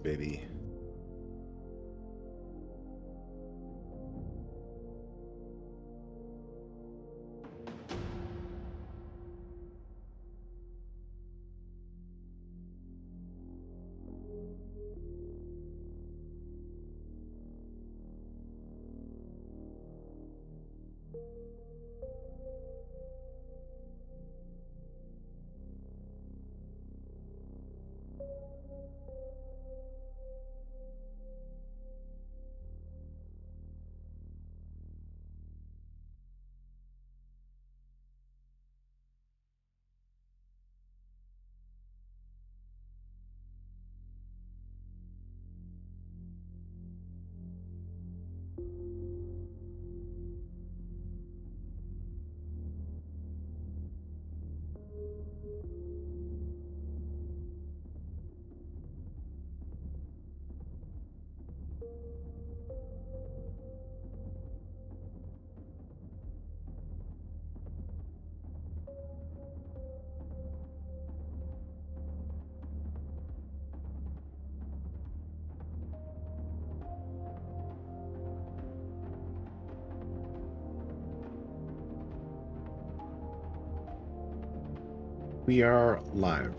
baby. We are live.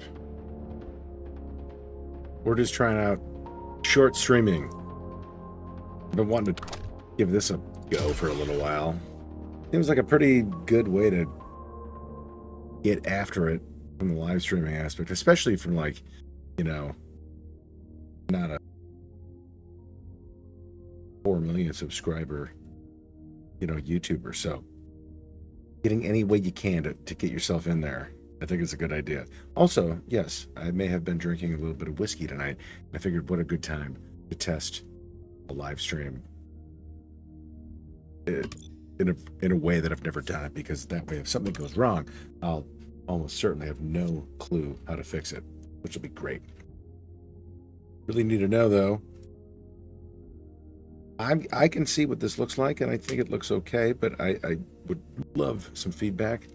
We're just trying out short streaming. I've been wanting to give this a go for a little while. Seems like a pretty good way to get after it from the live streaming aspect, especially from, like, you know, not a 4 million subscriber, you know, YouTuber. So getting any way you can to get yourself in there, I think it's a good idea. Also, yes, I may have been drinking a little bit of whiskey tonight. I figured what a good time to test a live stream in a way that I've never done it, because that way if something goes wrong, I'll almost certainly have no clue how to fix it, which will be great. Really need to know, though. I can see what this looks like, and I think it looks okay, but I would love some feedback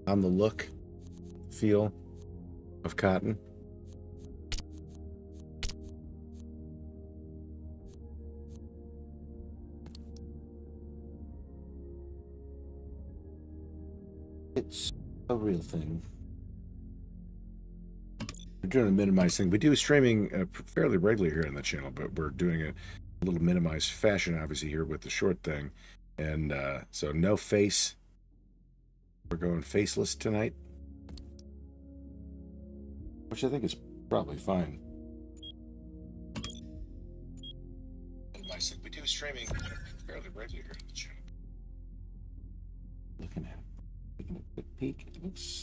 on the look, feel of cotton. It's a real thing. We're doing a minimized thing. We do streaming fairly regularly here on the channel, but we're doing a little minimized fashion, obviously, here with the short thing. And so no face. We're going faceless tonight, which I think is probably fine. We do streaming fairly regularly here on the channel. Looking at it. Taking a quick peek.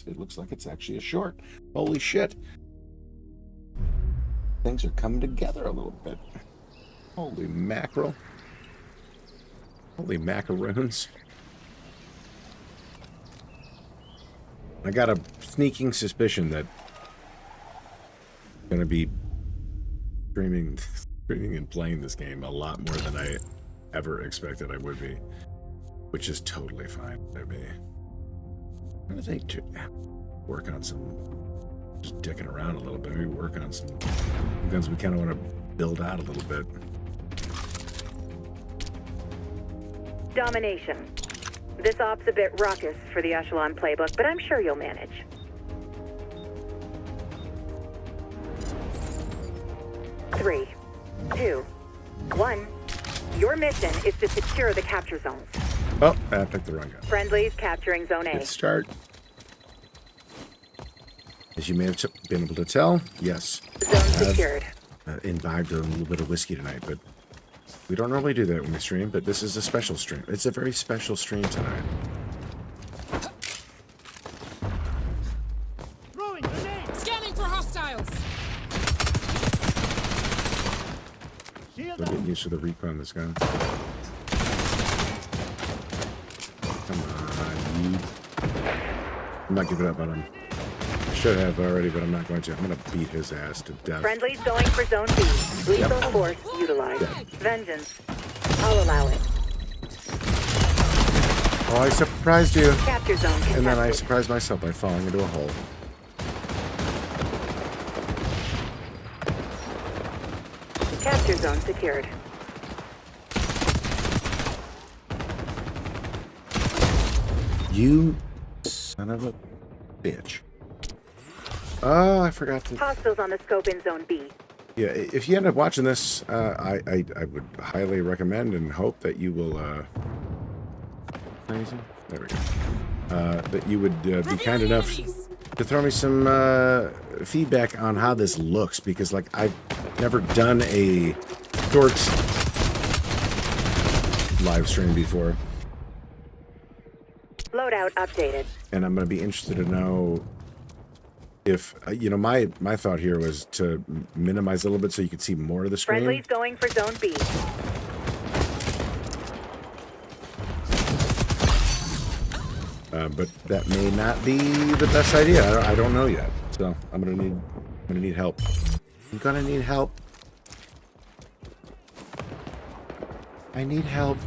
It looks like it's actually a short. Holy shit. Things are coming together a little bit. Holy mackerel. Holy macaroons. I got a sneaking suspicion that I'm going to be streaming and playing this game a lot more than I ever expected I would be, which is totally fine by me. I'm going to think to work on some, just dicking around a little bit, maybe work on some guns we kind of want to build out a little bit. Domination. This op's a bit raucous for the Echelon playbook, but I'm sure you'll manage. Three, two, one. Your mission is to secure the capture zones. Oh, I picked the wrong gun. Friendlies capturing Zone A. Good start. As you may have been able to tell, yes. Zone secured. Imbibed a little bit of whiskey tonight, but we don't normally do that when we stream, but this is a special stream. It's a very special stream tonight. Throwing grenade! Scanning for hostiles! We're getting used to the recon on this gun. Come on, you. I'm not giving up on him. I should have already, but I'm not going to. I'm going to beat his ass to death. Friendlies going for Zone B. Lethal force utilized. Vengeance. I'll allow it. Oh, I surprised you. Capture zone contested. And then I surprised myself by falling into a hole. Zone secured. You son of a bitch. Oh, I forgot to... Hostiles on the scope in Zone B. Yeah, if you end up watching this, I would highly recommend and hope that you will... There we go. That you would be kind enough to throw me some feedback on how this looks, because, like, I've never done a shorts live stream before. Loadout updated. And I'm going to be interested to know if, you know, my thought here was to minimize a little bit so you could see more of the screen. Friendly's going for Zone B. But that may not be the best idea. I don't know yet. So I'm gonna need help. I'm gonna need help. I need help.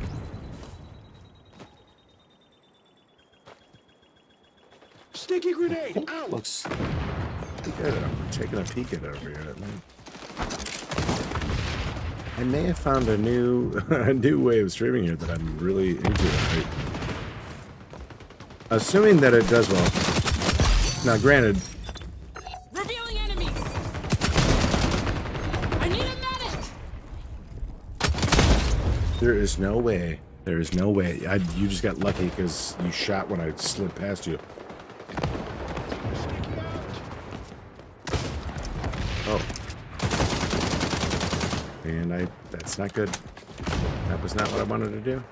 Sticky grenade! Out! Looks pretty good. I'm taking a peek at it over here. I may have found a new way of streaming here that I'm really into. Assuming that it does well. Now, granted, Revealing enemies. I need a medic. there is no way. There is no way. You just got lucky because you shot when I slid past you. Oh. And that's not good. That was not what I wanted to do.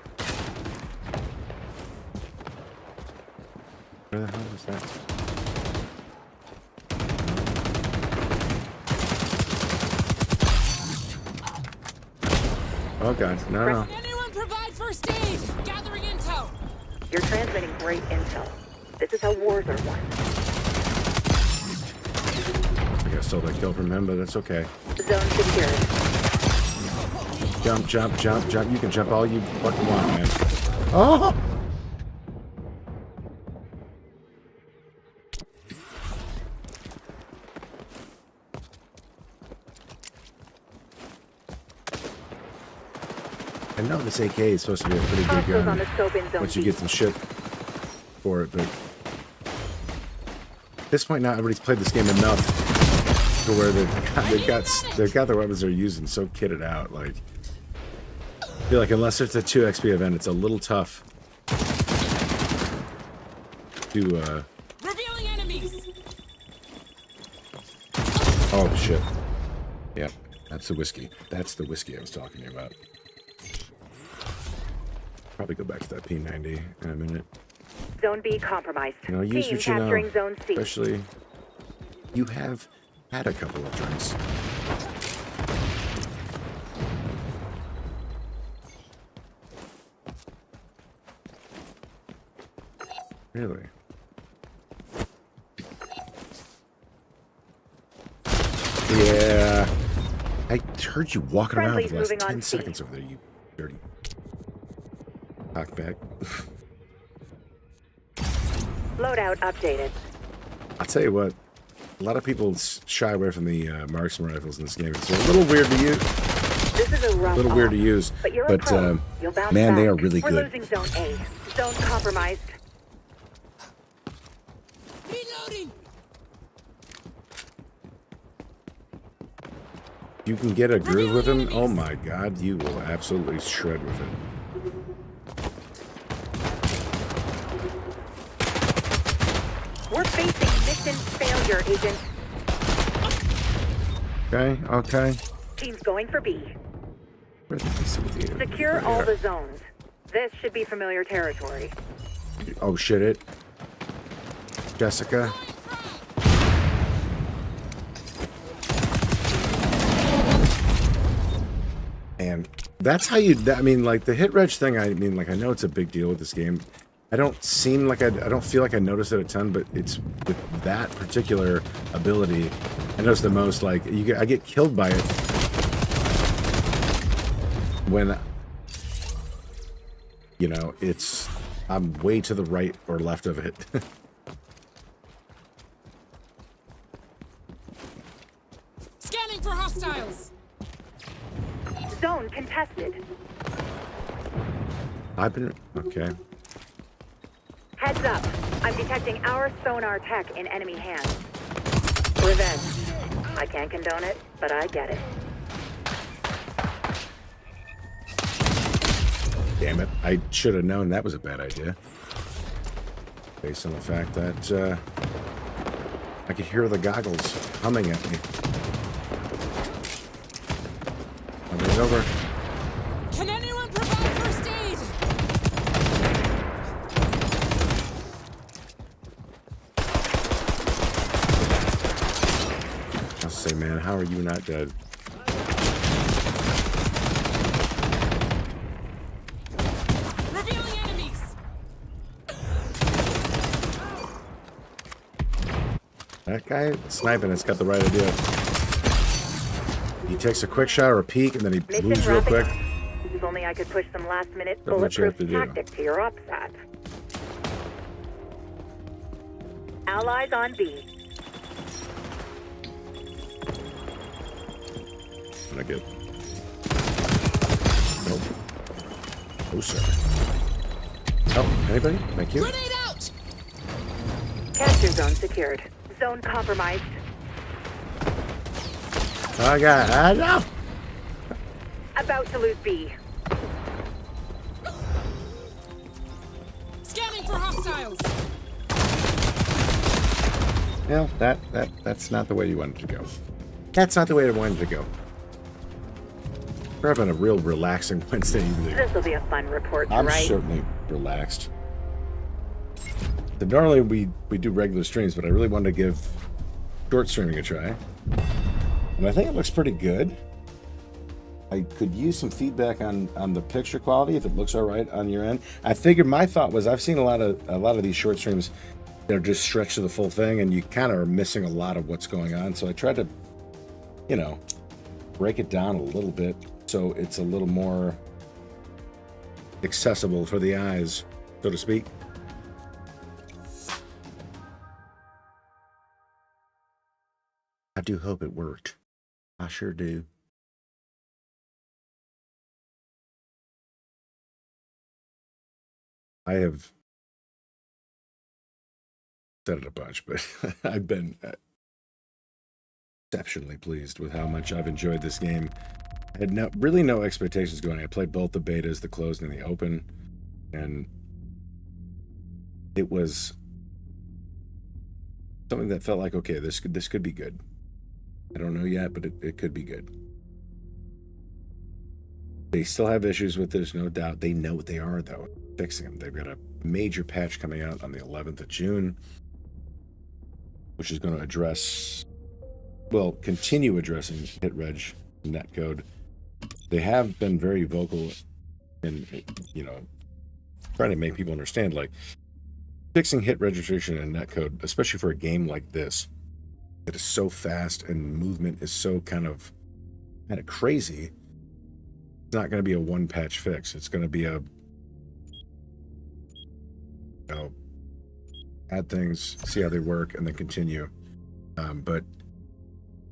Where the hell was that? Oh god, no. Anyone provide first aid. Gathering intel. You're transmitting great intel. This is how wars are won. I got stole that kill from him, but that's okay. Zone secured. Jump, jump, jump, jump. You can jump all you fucking want, man. Oh! I know this AK is supposed to be a pretty good Hostiles on gun the scope in Zone once you B. get some shit for it, but at this point now everybody's played this game enough to where they've got their weapons they're using so kitted out. Like, I feel like unless it's a 2 XP event, it's a little tough to Revealing enemies. oh shit. Yeah, that's the whiskey. That's the whiskey I was talking about. Probably go back to that P90 in a minute. Zone B compromised. You know, use Team what you know, capturing Zone C. especially you have had a couple of drinks. Really? Yeah. I heard you walking around for the last Friendly's moving 10 on C. seconds over there, you dirty cockback. Loadout updated. I'll tell you what, a lot of people shy away from the marksman rifles in this game. It's a little weird to use. This is a rough Weird to off, use, but you're a but pro. You'll bounce man, they back. are really We're good. losing Zone A. Zone compromised. Reloading. You can get a groove with him. Oh my god, you will absolutely shred with it. We're facing mission failure, Agent. Okay, okay. Team's going for B. Where did they see the- Secure right all here. the zones. This should be familiar territory. Oh shit it. Jessica. And that's how you, I mean, like the hit reg thing, I mean, like I know it's a big deal with this game. I don't seem like I don't feel like I noticed it a ton, but it's with that particular ability, I notice the most. Like I get killed by it when, you know, I'm way to the right or left of it. Scanning for hostiles. Zone contested. I've been okay. Heads up. I'm detecting our sonar tech in enemy hands. Revenge. I can't condone it, but I get it. Damn it. I should have known that was a bad idea. Based on the fact that I could hear the goggles humming at me. Coming over. Can anyone provide first aid? I'll say, man, how are you not dead? Revealing enemies. That guy sniping has got the right idea. He takes a quick shot or a peek, and then he Mission moves real wrapping quick. up. If only I could push some last-minute Not much you have bulletproof to do. tactic to your OPSAT. Allies on B. Not good. Nope. Oh, sir. Oh, anybody? Thank you. Grenade out. Capture zone secured. Zone compromised. Oh, God. No! About to lose B. Scanning for hostiles. Well, that's not the way you wanted to go. That's not the way I wanted to go. We're having a real relaxing Wednesday evening. This will be a fun report to I'm write. certainly relaxed. So normally we do regular streams, but I really wanted to give short streaming a try. And I think it looks pretty good. I could use some feedback on the picture quality if it looks all right on your end. I figured my thought was I've seen a lot of these short streams that are just stretched to the full thing, and you kind of are missing a lot of what's going on. So I tried to, break it down a little bit so it's a little more accessible for the eyes, so to speak. I do hope it worked. I sure do. I have said it a bunch, but I've been exceptionally pleased with how much I've enjoyed this game. I had really no expectations going. I played both the betas, the closed and the open, and it was something that felt like, okay, this could be good. I don't know yet, but it could be good. They still have issues with this, no doubt. They know what they are, though. Fixing them. They've got a major patch coming out on the 11th of June, which is going to address, continue addressing hit reg netcode. They have been very vocal in, trying to make people understand, like, fixing hit registration and netcode, especially for a game like this, that is so fast and movement is so kind of crazy. It's not going to be a one patch fix. It's going to be add things, see how they work, and then continue. But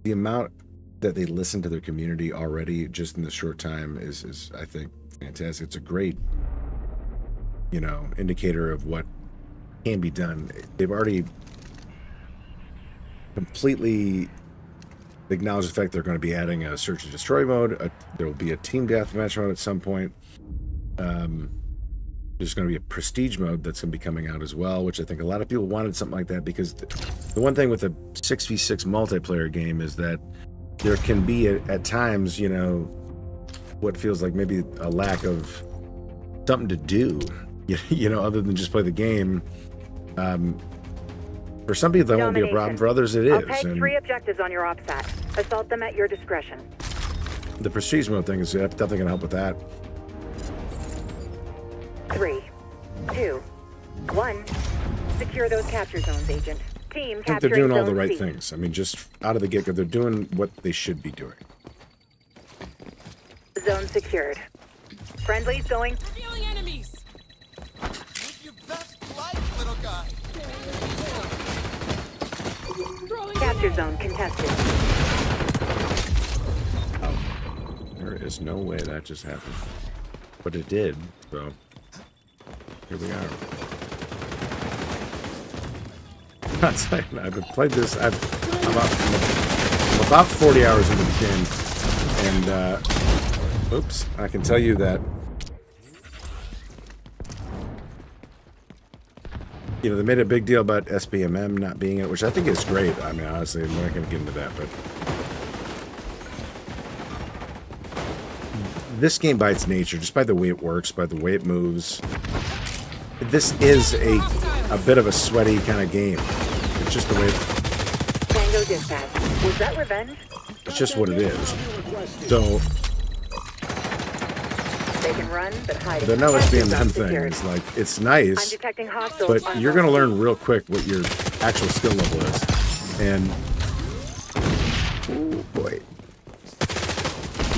the amount that they listen to their community already just in this short time is I think fantastic. It's a great indicator of what can be done. They've already completely acknowledged the fact they're going to be adding a search and destroy mode. There will be a team deathmatch mode at some point. There's going to be a prestige mode that's going to be coming out as well, which I think a lot of people wanted something like that, because the one thing with a 6v6 multiplayer game is that there can be at times, what feels like maybe a lack of something to do, other than just play the game. For some people, that won't be a problem. For others, it is. I'll peg 3 objectives on your OPSAT. Assault them at your discretion. The prestige mode thing is definitely going to help with that. 3, 2, 1. Secure those capture zones, Agent. Team I think they're doing all the right things. I mean, just out of the get-go, they're doing what they should be doing. Zone secured. Friendlies going. Revealing enemies. Live your best life, little guy. Capture zone contested. There is There's no way that just happened. But it did, so here we are. I've played this. I'm about 40 hours into the game, and oops, I can tell you that they made a big deal about SBMM not being it, which I think is great. I mean, honestly, we're not going to get into that, but this game, by its nature, just by the way it works, by the way it moves, this is a bit of a sweaty kind of game. It's just the way Tango dispatch. Was that revenge? it's just what it is. So They can run, but hide. the no Capture SBMM zone thing secured. is like, it's I'm nice, detecting hostiles. but on you're zone going to B. learn real quick what your actual skill level is. And oh boy,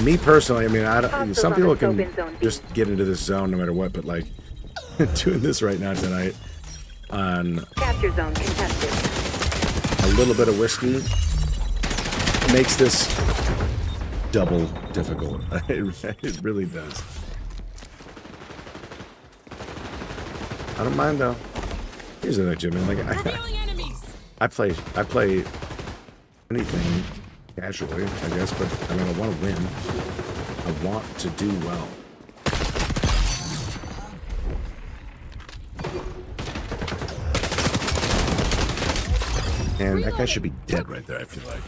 me personally, I mean, Hostiles some on people the scope in can zone B. just get into this zone no matter what, but like doing this right now tonight on Capture zone contested. a little bit of whiskey makes this double difficult. It really does. I don't mind though. Here's the thing, Jimmy. Like Revealing enemies. I play anything casually, I guess, but I mean, I want to win. I want to do well. And that guy should be dead right there, I feel like.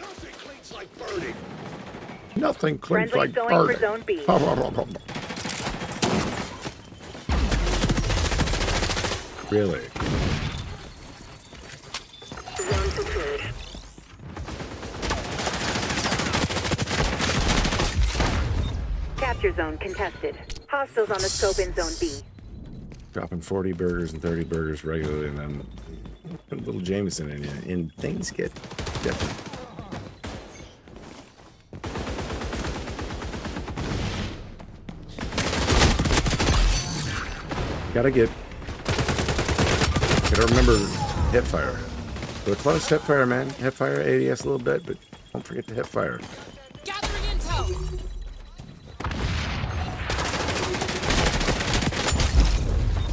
Nothing cleans like burning. Nothing cleans Friendly like going burning. for zone B. Really? Zone secured. Capture zone contested. Hostiles on the scope in zone B. Dropping 40 burgers and 30 burgers regularly, and then put a little Jameson in you, and things get different. Gotta remember hip fire. So close hip fire, man. Hip fire ADS a little bit, but don't forget to hip fire. Gathering intel.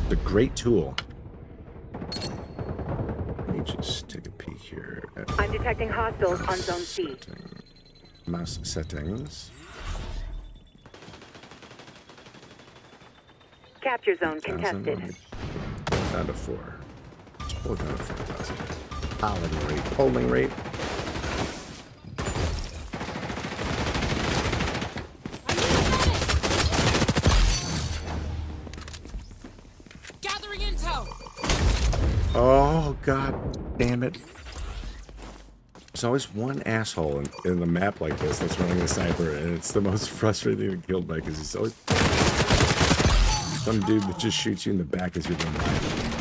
It's a great tool. Let me just take a peek here at I'm detecting hostiles on zone C. mouse settings. Capture zone contested. Down to 4. Let's pull it down to 4,000. Polling rate. Polling rate. Gathering intel. Oh, god damn it. There's always one asshole in the map like this that's running a sniper, and it's the most frustrating to kill by because he's always some dude that just shoots you in the back as you're going by.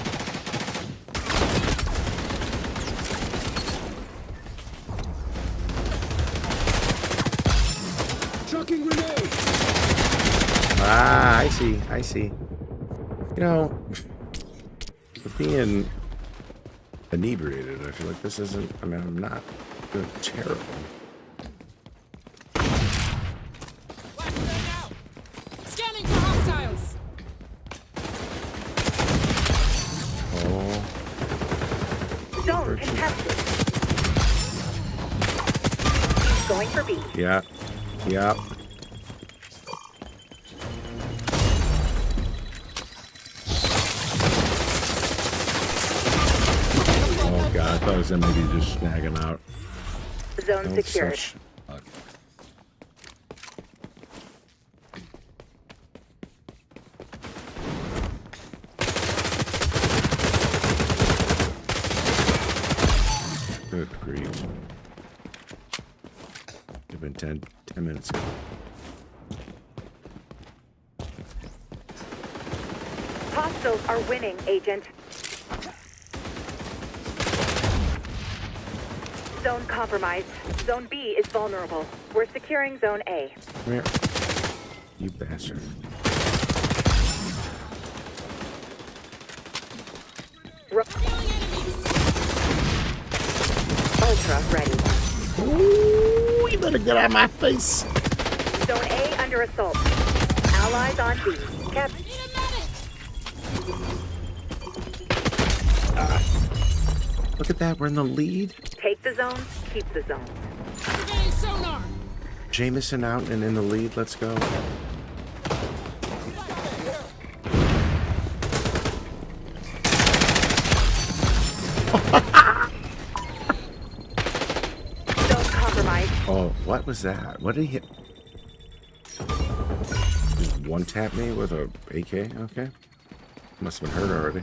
Chucking grenade. Ah, I see. You know, with being inebriated, I feel like this isn't, I mean, I'm not doing terrible. Flashbang out. Scanning for hostiles. Oh, Zone contested. Going for B. yeah. Oh god, I thought it was him maybe just snag him out. Zone That was secured. such a- Good grief. It's been 10 minutes ago. Hostiles are winning, Agent. Zone compromised. Zone B is vulnerable. We're securing Zone A. Come here. You bastard. Revealing enemies. Ultra ready. Ooh, better get out of my face. Zone A under assault. Allies on B. Cap. Need a medic! Look at that. We're in the lead. Take the zone, keep the zone. Activating sonar! Jameson out and in the lead. Let's go. Zone compromised. Oh, what was that? What did he hit? Just one tap me with a AK? Okay. Must have been hurt already.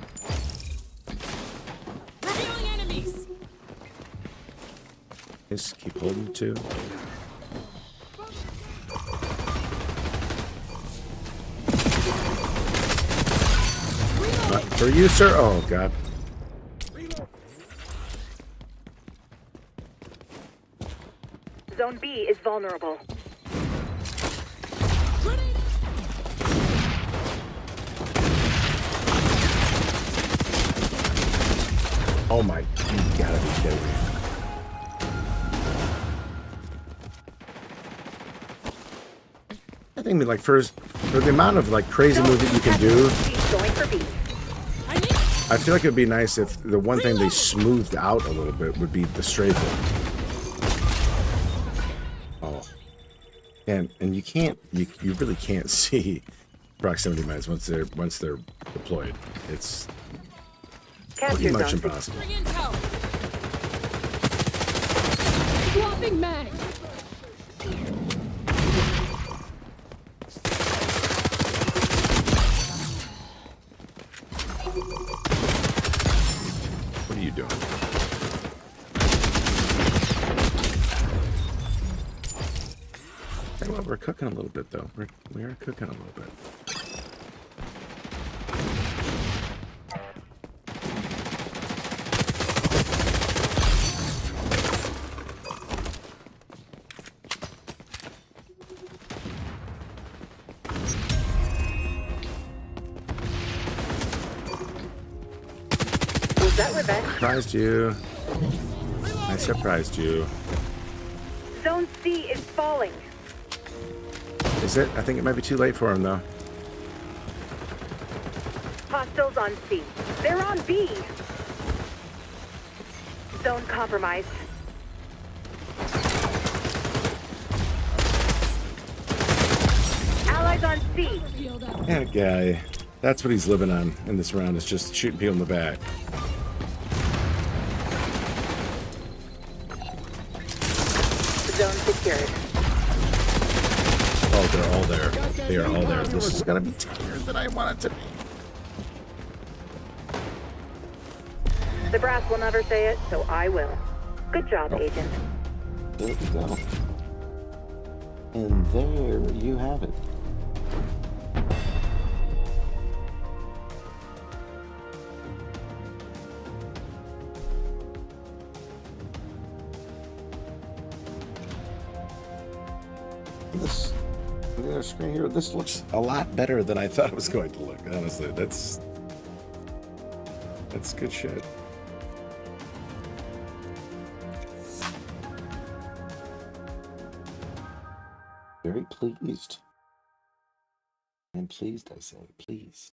Revealing enemies! Just keep holding too. Not for you, sir. Oh, God. Zone B is vulnerable. Grenade! Oh, my. You gotta be kidding me. I think, like, for the amount of, like, crazy move that you can do, She's going for B. I need I feel like it would be nice if the one thing they smoothed out a little bit would be the strafing. Oh. And you can't, you really can't see proximity mines once they're deployed. It's pretty Capture much zone. impossible. bring intel! Swapping mag! What are you doing? Hey, well, we're cooking a little bit, though. We are cooking a little bit. Was that revenge? Surprised you. I surprised you. Zone C is falling. Is it? I think it might be too late for him, though. Hostiles on C. They're on B. Zone compromised. Allies on C. Healed up. That guy. That's what he's living on in this round, is just shooting people in the back. Zone secured. Oh, they're all there. They are all there. This is gonna be tighter than I want it to be. The brass will never say it, so I will. Good job, Agent. There we go. And there you have it. This the screen here, this looks a lot better than I thought it was going to look, honestly. That's good shit. Very pleased. I'm pleased, I say, please.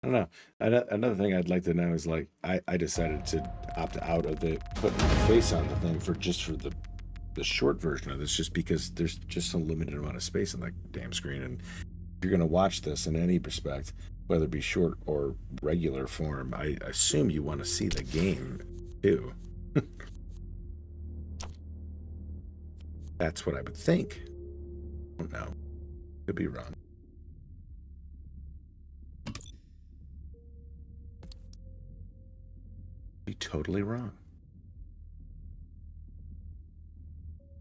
I don't know. Another thing I'd like to know is, like, I decided to opt out of putting my face on the thing for the short version of this, just because there's just a limited amount of space on that damn screen. And if you're going to watch this in any respect, whether it be short or regular form, I assume you want to see the game too. That's what I would think. I don't know. Could be wrong. Be totally wrong.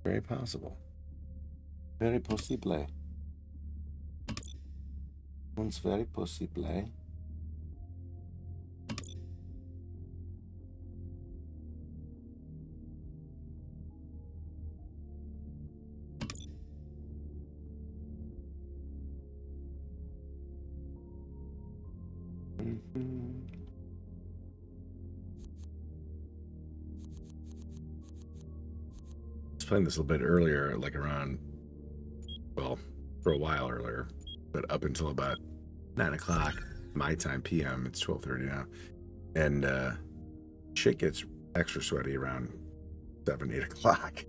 Very possible. Very possible. It's very possible. was playing this a little bit earlier, like around, well, for a while earlier, but up until about 9 o'clock my time PM. It's 12:30 now, and shit gets extra sweaty around 7, 8 o'clock.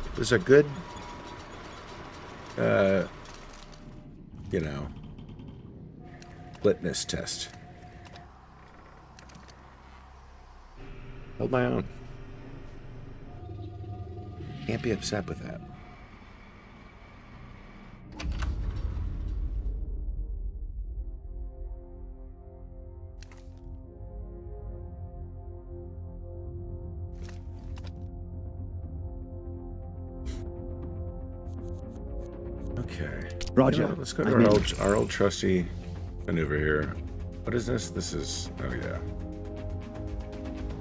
It was a good, you know, litmus test. Held my own. Can't be upset with that. Okay. Roger. Let's go to our old trusty maneuver here. What is this? This is, oh yeah.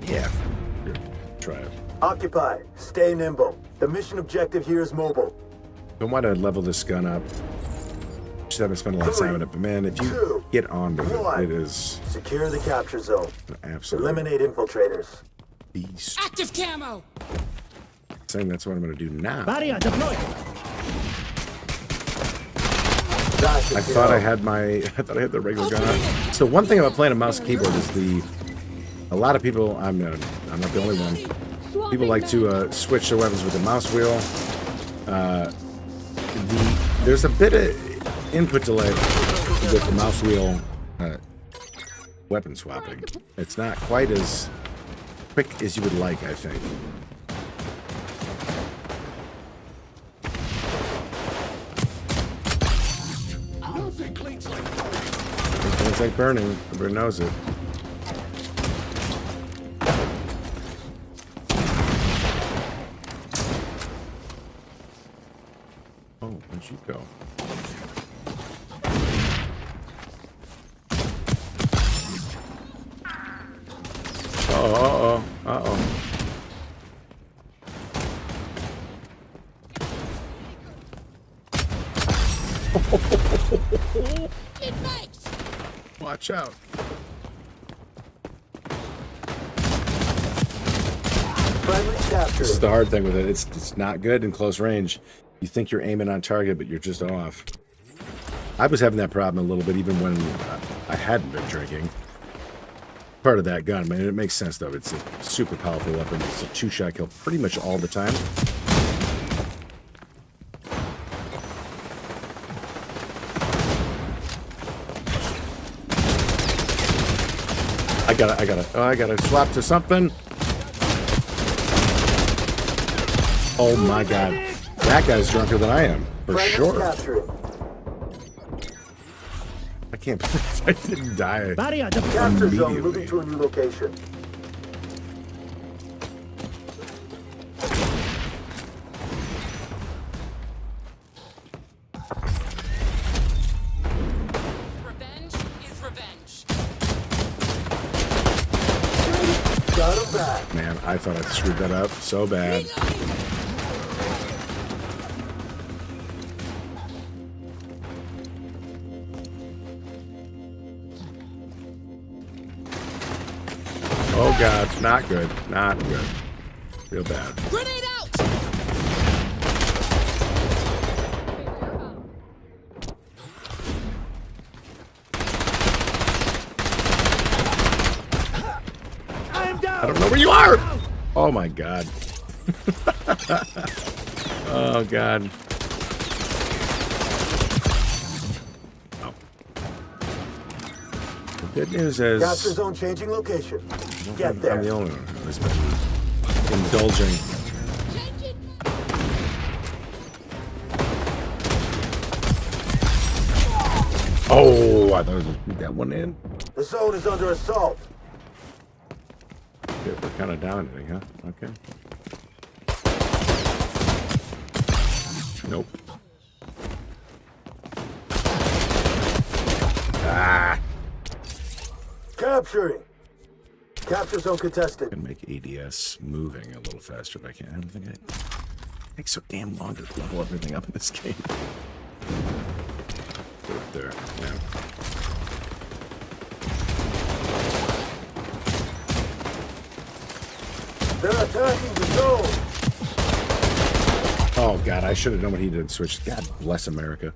Yeah. Here, try it. Occupy. Stay nimble. The mission objective here is mobile. Don't want to level this gun up. Just haven't spent a lot of time on it, but man, if you get on with it, it is Secure the capture zone. an absolute Eliminate infiltrators. beast. Active camo. Saying that's what I'm going to do now. Barrier deployed. I thought I had the regular gun on. So one thing about playing a mouse and keyboard is a lot of people, I'm not the only one, people like to switch their weapons with the mouse wheel. There's a bit of input delay with the mouse wheel weapon swapping. It's not quite as quick as you would like, I think. Nothing cleans like burning. It's like burning. Everybody knows it. Oh, where'd you go? Uh-oh. It makes. Watch out. Friendly capture. This is the hard thing with it. It's not good in close range. You think you're aiming on target, but you're just off. I was having that problem a little bit even when I hadn't been drinking. Part of that gun, man. It makes sense though. It's a super powerful weapon. It's a 2-shot kill pretty much all the time. I gotta swap to something. Oh my god. That guy's drunker than I am, for Friendly sure. capturing. I can't believe I didn't die. Barrier deployed. Capture zone Immediately. moving to a new location. Revenge is revenge. Got him back. Man, I thought I screwed that up so bad. Oh god, not good. Not good. Real bad. Grenade out. I don't know where you are! Oh my god. Oh god. Oh. The good news is Capture zone changing location. Get I'm there. the only one who's been indulging. Change it. Oh, I thought I was gonna shoot that one in. The zone is under assault. Okay, we're kind of dominating, huh? Okay. Nope. Ah! Capturing. Capture zone contested. I can make ADS moving a little faster if I can. I don't think it takes so damn long to level everything up in this game. Put it there. Yeah. They're attacking the zone. Oh god, I should have known what he did. Switch. God bless America.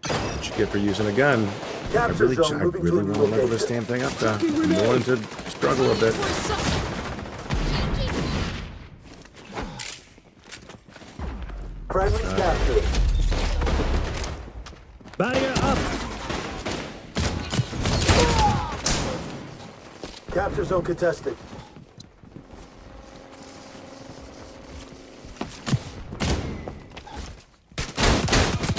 What you get for using a gun? I really want to level this damn thing up. I'm willing to struggle a bit. Friendly captured. Barrier up. Capture zone contested.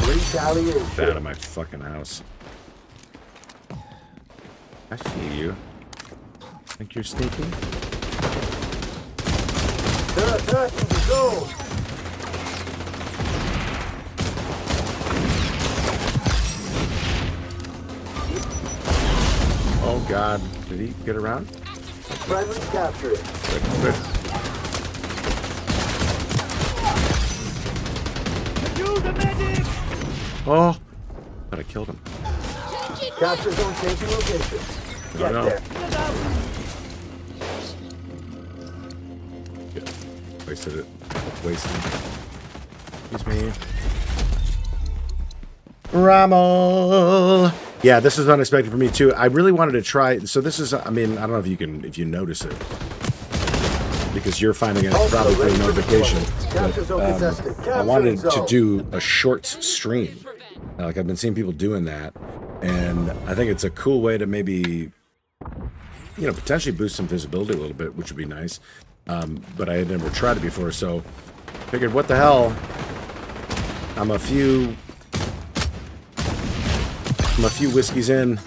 Retaliation. Out of my fucking house. I see you. Think you're sneaky? They're attacking the zone. Oh god, did he get around? Friendly captured. Good. Oh, but I killed him. Capture zone changing location. Get no. there. Yeah, wasted it. Wasted it. Excuse me. Rommel. Yeah, this is unexpected for me too. I really wanted to try. So this is, I mean, I don't know if you notice it, because you're finding it probably through notification. But, I wanted to do a shorts stream. Like I've been seeing people doing that, and I think it's a cool way to maybe, potentially boost some visibility a little bit, which would be nice. But I had never tried it before, so figured, what the hell? I'm a few whiskeys in,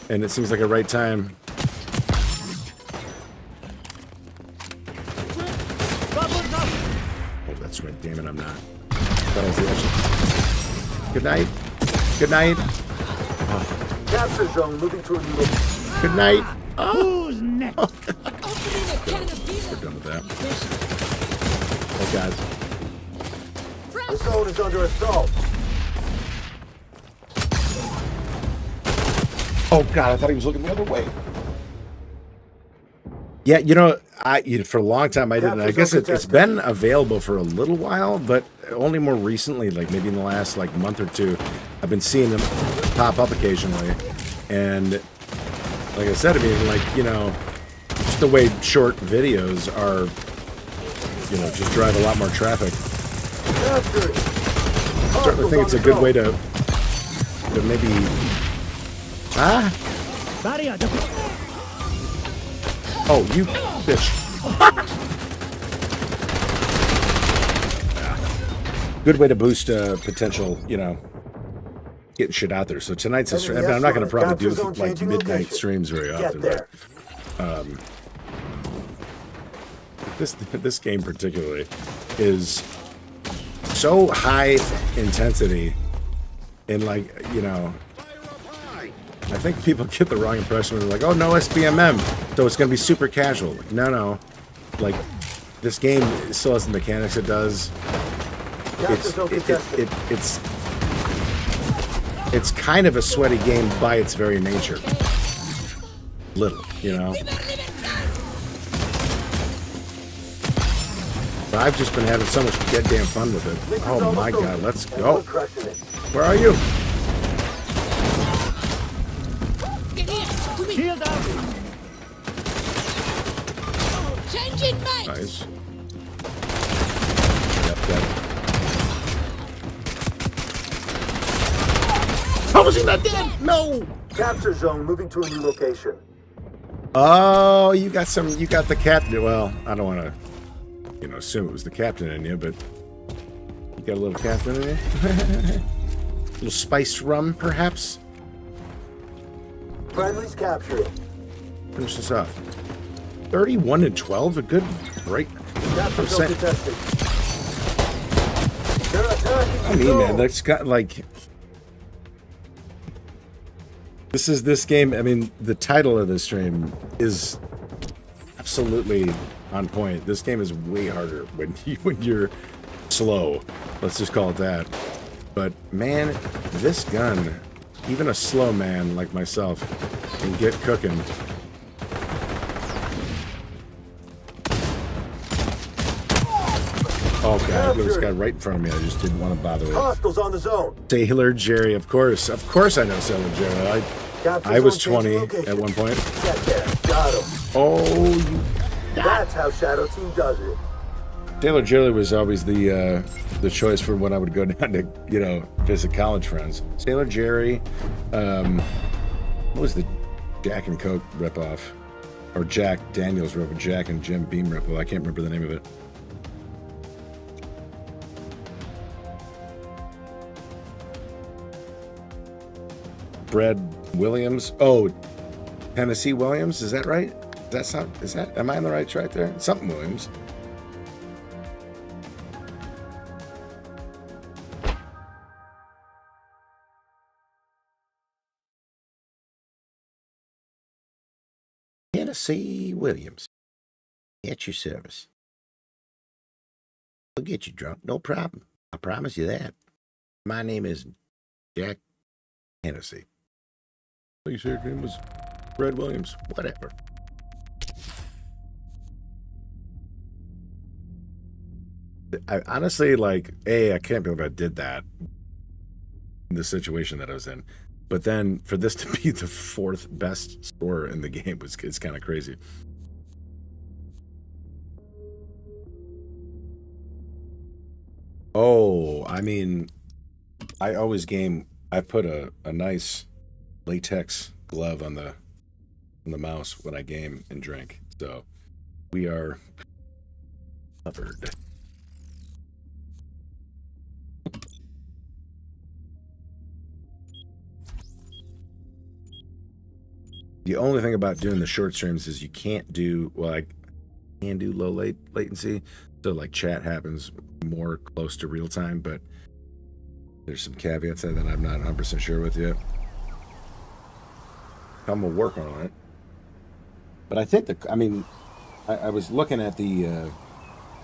and it seems like a right time. Oh, that's right. Damn it, I'm not. That was the action. Good night. Good night. Oh. Capture zone moving to a new location. Good night. Oh. Who's next? Opening a can of beer. We're done with that. Oh, God. The zone is under assault. Oh, God, I thought he was looking the other way. Yeah, for a long time I didn't. I guess it's been available for a little while, but only more recently, like maybe in the last month or two, I've been seeing them pop up occasionally. And like I said, I mean, just the way short videos are, just drive a lot more traffic. I certainly think it's a good way to maybe... Barrier. Oh, you bitch. Good way to boost potential, getting shit out there. So tonight's a stream. I'm not going to probably do midnight streams very often, but this game particularly is so high intensity, and I think people get the wrong impression when they're like, oh, no SBMM, so it's going to be super casual. Like, no. This game still has the mechanics it does. It's kind of a sweaty game by its very nature. Little, But I've just been having so much goddamn fun with it. Oh my god, let's go. Where are you? Shield up. Changing mags. Nice. Yep. How was he not dead? No. Capture zone moving to a new location. Oh, you got the captain. Well, I don't want to, assume it was the captain in you, but you got a little captain in you. A little spiced rum, perhaps. Friendly's captured. Finish this off. 31-12, a good break. Capture zone contested. They're attacking. I mean, man, that's got this game. I mean, the title of the stream is absolutely on point. This game is way harder when you're slow. Let's just call it that. But man, this gun, even a slow man like myself, can get cooking. Okay, there was a guy right in front of me. I just didn't want to bother with. Hostiles on the zone. Sailor Jerry, of course I know Sailor Jerry. Capture I was zone, 20 changing location. at one point. Get there. Got him. Oh, you. That's how Shadow Team does it. Sailor Jerry was always the choice for when I would go down to visit college friends. Sailor Jerry, what was the Jack and Coke ripoff, or Jack Daniels ripoff, Jack and Jim Beam ripoff? I can't remember the name of it. Fred Williams. Oh, Tennessee Williams. Is that right? Am I on the right track there? Something Williams. Tennessee Williams. At your service. We'll get you drunk. No problem. I promise you that. My name is Jack Hennessy. You said your name was Fred Williams. Whatever. I honestly, I can't believe I did that in the situation that I was in. But then for this to be the 4th best scorer in the game it's kind of crazy. Oh, I mean, I always game. I put a nice latex glove on the mouse when I game and drink. So we are covered. The only thing about doing the short streams is you can't do, I can do low latency. So chat happens more close to real time, but there's some caveats there that I'm not 100% sure with yet. I'm gonna work on it. But I think I was looking at looking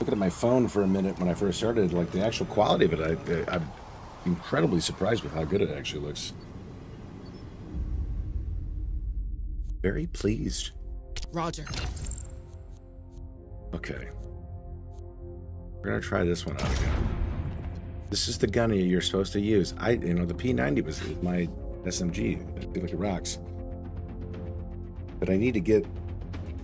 at my phone for a minute when I first started. The actual quality of it, I'm incredibly surprised with how good it actually looks. Very pleased. Roger. Okay. We're gonna try this one out again. This is the gun you're supposed to use. The P90 was my SMG. I feel like it rocks. But I need to get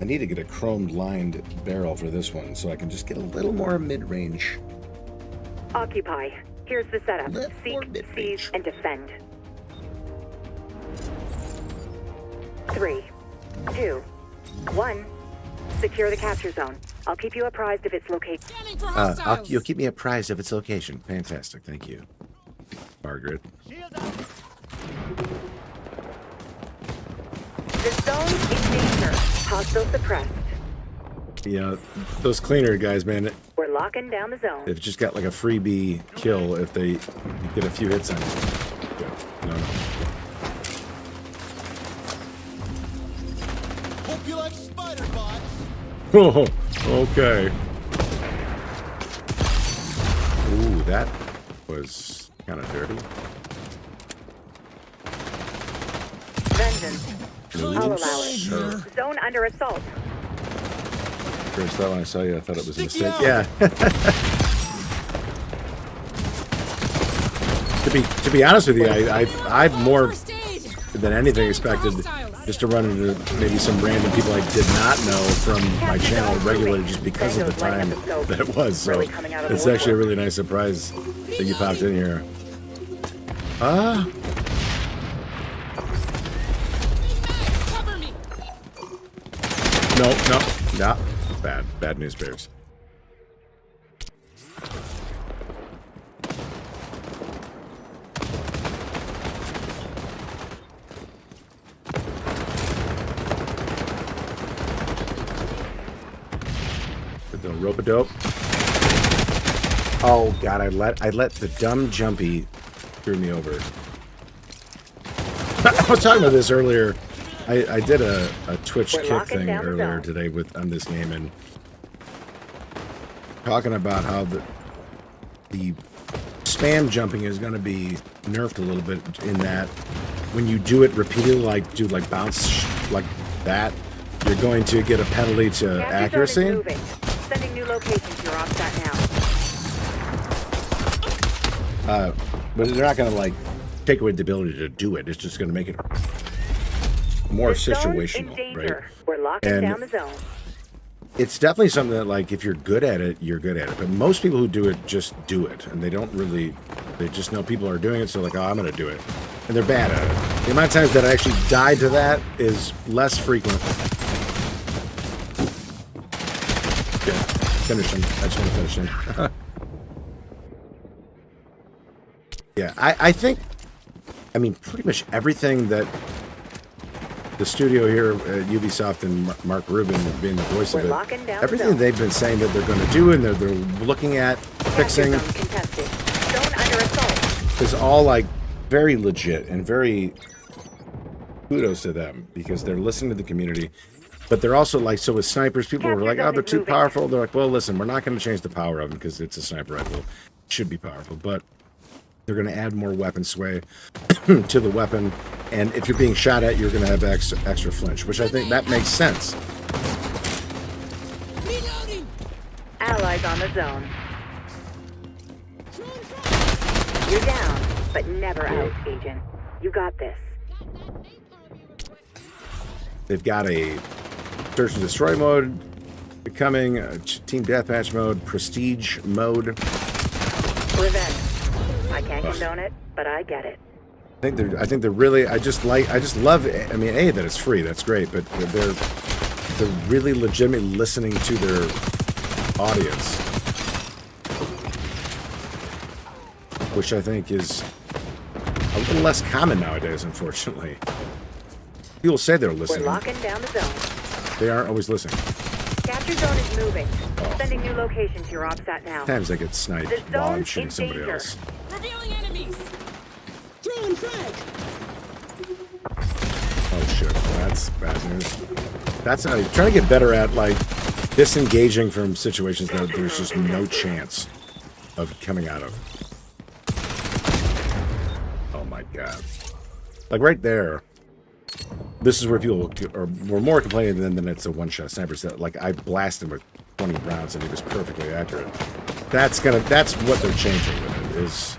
a chromed lined barrel for this one, so I can just get a little more mid-range. Occupy. Here's the setup. Seek, seize, and defend. 3, 2, 1. Secure the capture zone. I'll keep you apprised of its location. Scanning for hostiles. You'll keep me apprised of its location. Fantastic. Thank you, Margaret. The zone is danger. Hostile suppressed. Those cleaner guys, man, We're locking down the zone. they've just got a freebie kill if they get a few hits on you. Yeah. No. Hope you like spider bots. Oh, okay. Ooh, that was kind of dirty. Vengeance. Ooh, I'll allow it. sir. Zone under assault. First thought when I saw you, I thought it was a Sticky mistake. out. Yeah. to be honest with you, I've more First aid. than anything expected just to run into maybe some random people I did not know from my channel regularly just because of the time that it was. So it's actually a really nice surprise that you popped in here. Cover me. No. Bad news bears. The rope-a-dope. Oh god, I let the dumb jumpy screw me over. I was talking about this earlier. I did a Twitch We're kick locking thing down the earlier zone. today on this game, and talking about how the spam jumping is going to be nerfed a little bit in that when you do it repeatedly, do bounce like that, you're going to get a penalty to Capture accuracy. zone is moving. Sending new locations. You're off that now. But they're not going to like take away the ability to do it. It's just going to make it more The zone's in situational, right? danger. We're locking And down the zone. it's definitely something that, like, if you're good at it, you're good at it. But most people who do it just do it, and they don't really. They just know people are doing it, so like, oh, I'm going to do it, and they're bad at it. The amount of times that I actually died to that is less frequent. Yeah, finish him. I just want to finish him. Yeah, I think. I mean, pretty much everything that the studio here at Ubisoft and Mark Rubin being the voice We're of locking it, down everything the zone. they've been saying that they're going to do and they're looking at fixing Zone contested. Zone under assault. is all like very legit and very kudos to them because they're listening to the community. But they're also like, so with snipers, people were like, oh, they're too powerful. They're like, well, listen, we're not going to change the power of them because it's a sniper rifle. It should be powerful, but they're going to add more weapon sway to the weapon, and if you're being shot at, you're going to have extra flinch, which I think that makes sense. Reloading. Allies on the zone. You're down, but never out, Agent. You got this. They've got a search and destroy mode coming, a team deathmatch mode, prestige mode. Revenge. I can't condone it, but I get it. I think they're really. I just love. I mean, that it's free. That's great, but they're really legitimately listening to their audience, which I think is a little less common nowadays. Unfortunately, people say they're We're listening. locking down the zone. They aren't always listening. Capture zone is moving. Sending new location to your OPSAT now. Sometimes they get sniped The while I'm zone's shooting in somebody danger. else. Revealing enemies. Throwing frag. Oh shit, that's bad news. That's trying to get better at like disengaging from situations that there's just no chance of coming out of. Oh my god! Like right there, this is where people were more complaining than it's a one-shot sniper. That like I blasted him with 20 rounds and he was perfectly accurate. That's what they're changing with it is.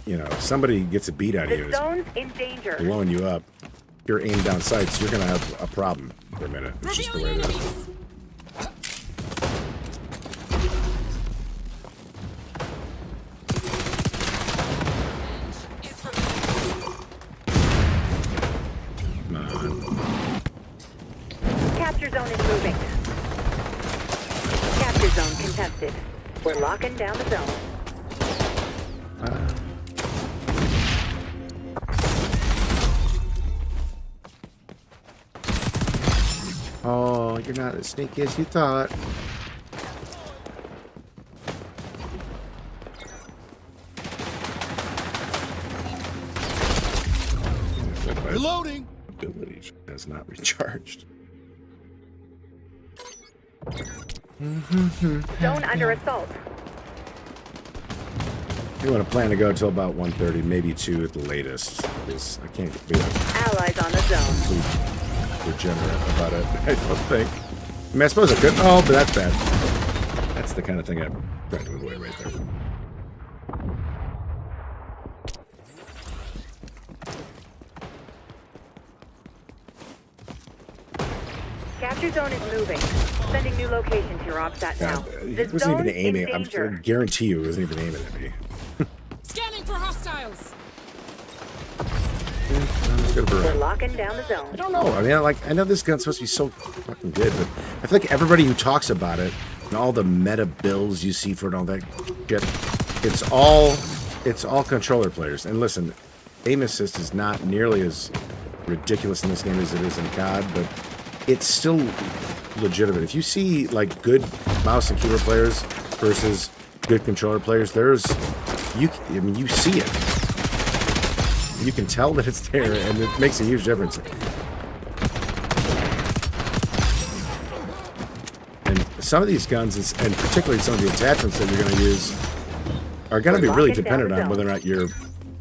You know, if somebody gets a beat out of you, The is zone's in danger. blowing you up. If you're aimed down sights, you're gonna have a problem for a minute. It's just the way Revealing it is. enemies. Come on. Capture zone is moving. Capture zone contested. We're locking down the zone. Oh, you're not as sneaky as you thought. Reloading. Ability has not recharged. Zone under assault. You want to plan to go until about 1:30, maybe 2 at the latest. Because I can't be Allies on the zone. regenerate about it, I don't think. I mean, I suppose I could. Oh, but that's bad. That's the kind of thing I'm trying to avoid right there. Capture zone is moving. Sending new location to your OPSAT now. God, he The wasn't zone's even aiming. in I danger. guarantee you, he wasn't even aiming at me. Scanning for hostiles. I'm just gonna burn. We're locking down the zone. I don't know. I mean, I know this gun's supposed to be so fucking good, but I feel like everybody who talks about it and all the meta builds you see for it and all that shit, it's all controller players. And listen, aim assist is not nearly as ridiculous in this game as it is in COD, but it's still legitimate. If you see like good mouse and keyboard players versus good controller players, I mean, you see it. You can tell that it's there, and it makes a huge difference. And some of these guns, and particularly some of the attachments that you're going to use, are going to be really dependent on whether or not you're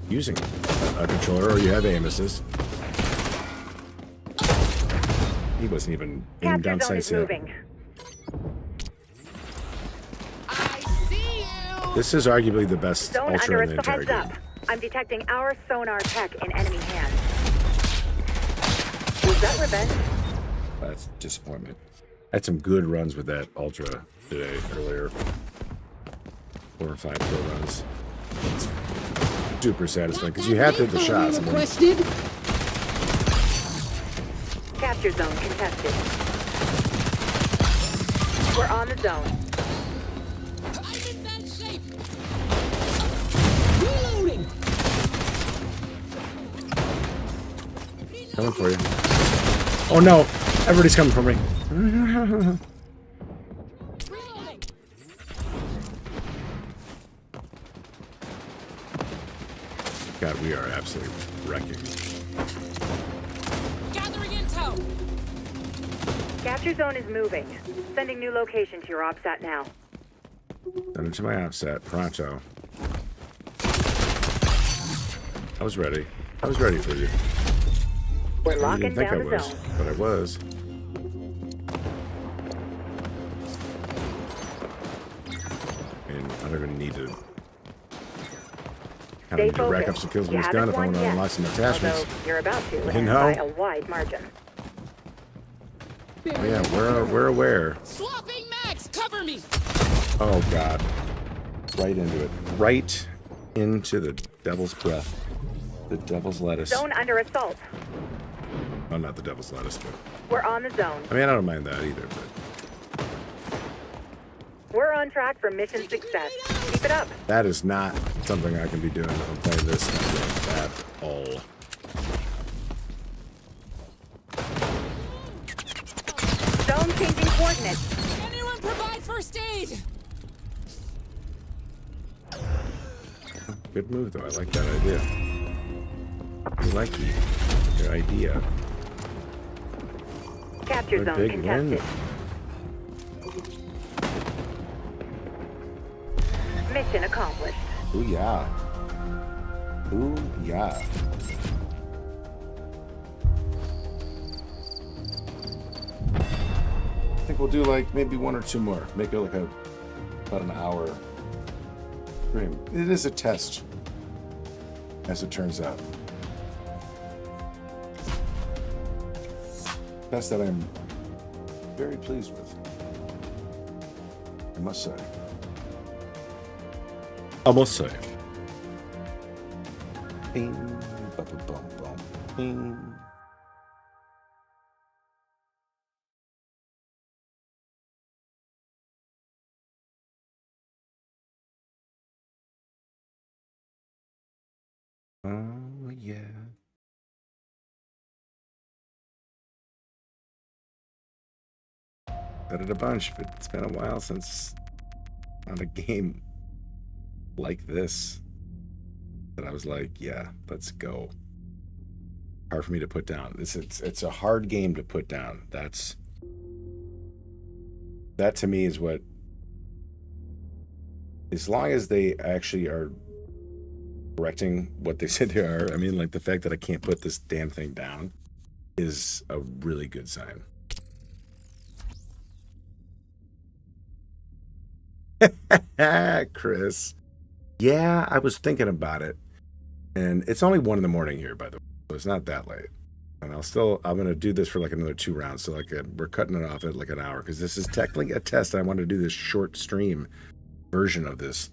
using a controller or you have aim assist. He wasn't even aimed Capture down zone sights is yet. moving. I see you. This is arguably the best Zone ultra under in the entire assault. Heads game. up. I'm detecting our sonar tech in enemy hands. Was that revenge? That's disappointment. I had some good runs with that ultra today, earlier. 4 or 5 kill runs. It's super satisfying because you have to hit the shots. And then Requested. Capture zone contested. We're on the zone. I'm in bad shape. Reloading. coming for you. Oh no! Everybody's coming for me. Reloading. God, we are absolutely wrecking. Gathering intel. Capture zone is moving. Sending new location to your OPSAT now. Send it to my offset, pronto. I was ready. I was ready for you. We're You locking didn't think I down the was, zone. but I was. And I don't even need to kind Stay of need to rack up focused. some kills You with this gun haven't if I won want to yet. unlock some attachments. Although you're about to, You and know? by a wide margin. Oh yeah, we're aware. Swapping mags. Cover me. Oh god. Right into it. Right into the devil's breath. The devil's lettuce. Zone under assault. Oh, not the devil's lettuce, but We're on the zone. I mean, I don't mind that either, but We're on track for mission success. Keep it up. that is not something I can be doing if I'm playing this at all. Zone changing coordinates. Anyone provide first aid? Good move, though. I like that idea. I like your idea. Capture What a zone big win. contested. Mission accomplished. Ooh, yeah. Ooh, yeah. I think we'll do like maybe 1 or 2 more. Make it like about an hour stream. It is a test, as it turns out. Test that I'm very pleased with, I must say. I must say. Bing, ba-ba-bum-bum, bing. Oh, yeah. Said it a bunch, but it's been a while since on a game like this that I was like, yeah, let's go. Hard for me to put down. It's a hard game to put down. That to me is what, as long as they actually are correcting what they said they are, I mean, like the fact that I can't put this damn thing down is a really good sign. Chris. Yeah, I was thinking about it. And it's only 1 a.m. here, by the way. So it's not that late. And I'm going to do this for like another 2 rounds. So like we're cutting it off at like an hour because this is technically a test. I want to do this short stream version of this.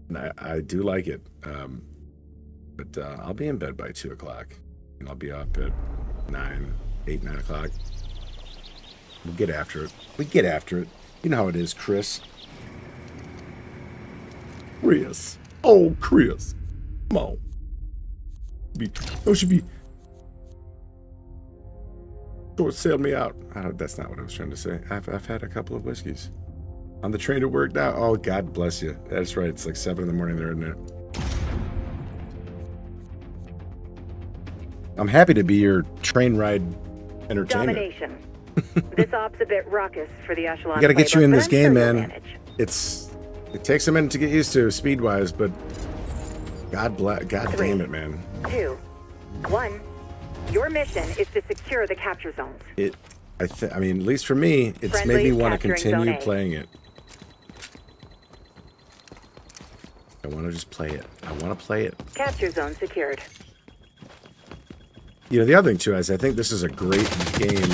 And I do like it. But I'll be in bed by 2 o'clock. And I'll be up at 9 o'clock. We'll get after it. We get after it. You know how it is, Chris. Chris. Oh, Chris. Come on. Don't you be short sell me out. That's not what I was trying to say. I've had a couple of whiskeys. On the train to work now. Oh, God bless you. That's right. It's like 7 a.m. there, isn't it? I'm happy to be your train ride entertainment. Domination. This op's a bit raucous for the echelon. We got to get you playbook, in but this I'm game, sure you'll man. manage. It takes a minute to get used to speed-wise, but God damn it, man. 2, 1. Your mission is to secure the capture zones. I mean, at least for me, it's made me Friendly's want to capturing continue Zone A. playing it. I want to just play it. I want to play it. Capture zone secured. You know, the other thing, too, is I think this is a great game.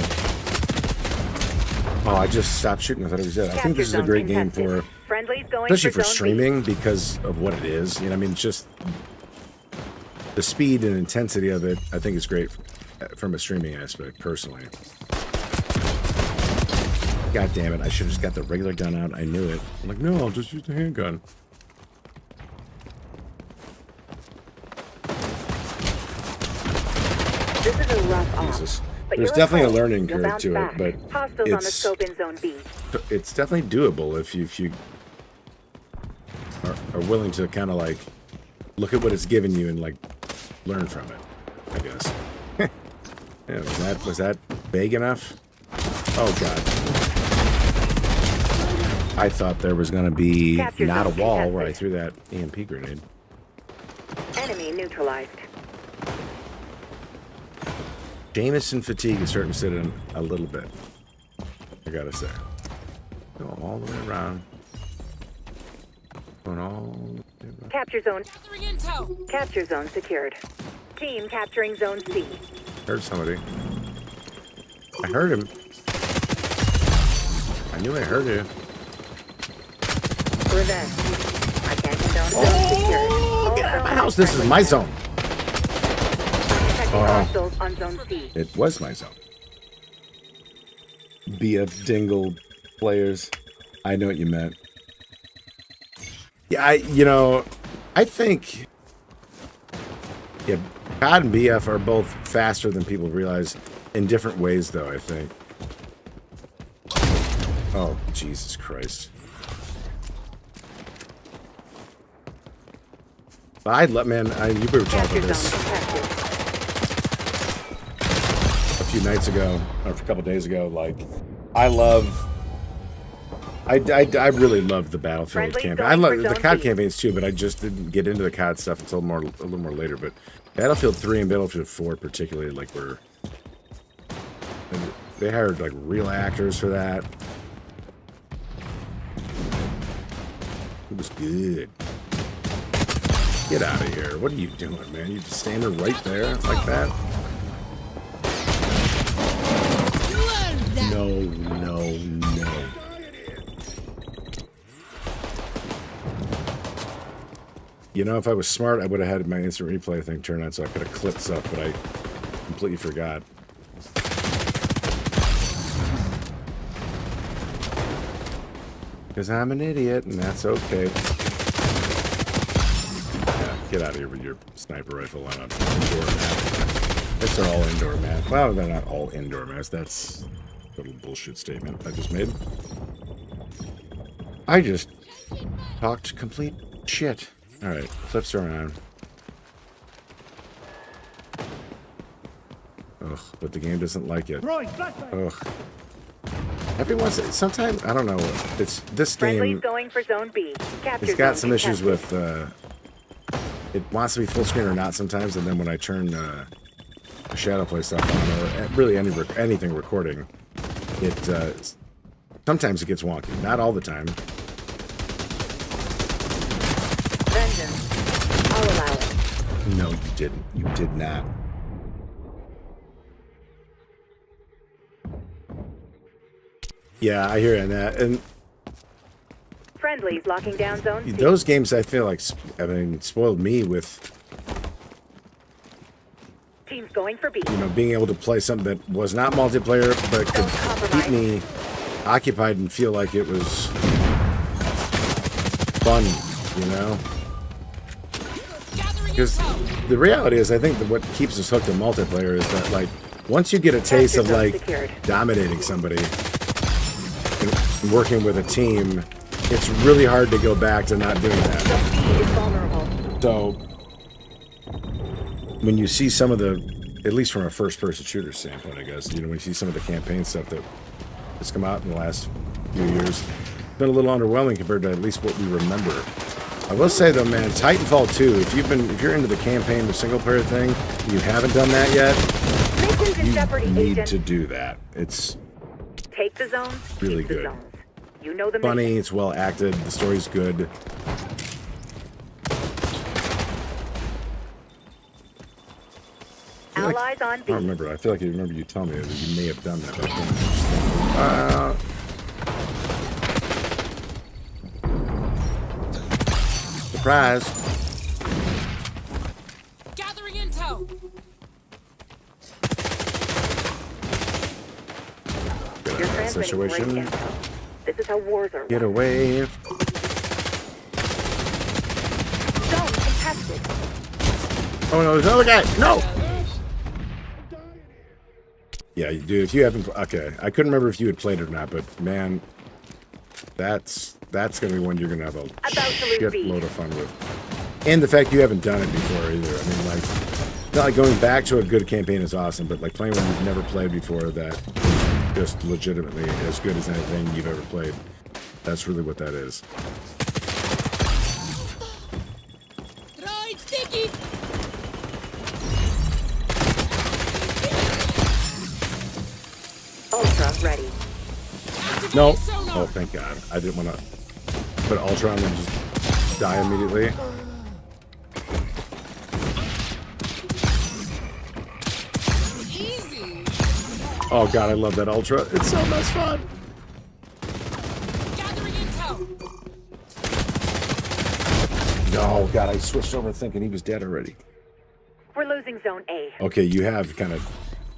Oh, I just stopped shooting. I thought it was it. I think this is a great game for, Friendly's going especially for zone B. streaming because of what it is. You know, I mean, just the speed and intensity of it, I think is great from a streaming aspect, personally. God damn it. I should have just got the regular gun out. I knew it. I'm like, no, I'll just use the handgun. This is a rough off. Jesus. But There's you're definitely a okay. learning You'll curve bounce to back. it, but Hostiles on the scope in zone B. it's definitely doable if you are willing to kind of like look at what it's given you and like learn from it, I guess. Yeah, was that vague enough? Oh god. I thought there was gonna be Capture not a zone wall contested. where I threw that EMP grenade. Enemy neutralized. Jameson fatigue is starting to sit in a little bit, I gotta say. Go all the way around. Going all the way around. Capture zone. Gathering intel. Capture zone secured. Team capturing zone C. Heard somebody. I heard him. I knew I heard you. Revenge. I can't condone zone secured. Get out of my house. This is my zone. Protecting hostiles on zone C. It was my zone. BF Dingle players. I know what you meant. Yeah, I think yeah, COD and BF are both faster than people realize in different ways, though, I think. Oh, Jesus Christ. But you were talking Capture about this zone contested. a few nights ago, or a couple days ago. Like, I really love the Battlefield Friendly campaign. going I love for the zone COD B. campaigns too, but I just didn't get into the COD stuff until a little more later. But Battlefield 3 and Battlefield 4 particularly, like, they hired like real actors for that. It was good. Get out of here. What are you doing, man? You just standing right there like that? No, no, no. You know, if I was smart, I would have had my instant replay thing turned on so I could have clipped stuff, but I completely forgot. Because I'm an idiot, and that's okay. Yeah, get out of here with your sniper rifle on an indoor map. It's all indoor map. Well, they're not all indoor maps. That's a little bullshit statement I just made. I just talked complete shit. Alright, flips around. Ugh, but the game doesn't like it. Ugh. Sometimes, I don't know, it's this Friendly's game, going for zone B. Capture it's got zone some issues contested. with, it wants to be full screen or not sometimes, and then when I turn the shadow play stuff on, or really anything recording, it, sometimes it gets wonky. Not all the time. Vengeance. I'll allow it. No, you didn't. You did not. Yeah, I hear you on that. And Friendly's locking down zone C. those games, I feel like, spoiled me with, Team's going for B. being able to play something that was not multiplayer, but could keep me occupied and feel like it was fun, Gathering Because intel. the reality is, I think that what keeps us hooked in multiplayer is that, like, once you get a taste of, like, dominating somebody and working with a team, it's really hard to go back to not doing that. Zone B is vulnerable. So, when you see some of the, at least from a first-person shooter standpoint, I guess, when you see some of the campaign stuff that has come out in the last few years, it's been a little underwhelming compared to at least what we remember. I will say though, man, Titanfall 2, if you're into the campaign, the single-player thing, and you haven't done that yet, Missions in jeopardy, you need agent. to do that. It's Take the zone. really keep the good. zones. You know the funny, mission. it's well acted, the story's good. like, Allies on I B. don't remember. I feel like I remember you telling me that you may have done that. Surprise. Gathering intel. Get You're out of that transmitting great situation. intel. This is how wars are Get won. away. Zone contested. Oh no, there's another guy. No. Yeah, dude. If you haven't, okay, I couldn't remember if you had played it or not, but man, that's gonna be one you're gonna have a About to lose B. shitload of fun with. And the fact you haven't done it before either. I mean, like, it's not like going back to a good campaign is awesome, but like playing one you've never played before that is just legitimately as good as anything you've ever played. That's really what that is. Droid sticky. Ultra ready. Activating No. sonar. Oh, thank God. I didn't want to put Ultra on and just die immediately. Easy. Oh God, I love that Ultra. It's so much fun. Gathering intel. No, God, I switched over thinking he was dead already. We're losing Zone A. Okay, you have kind of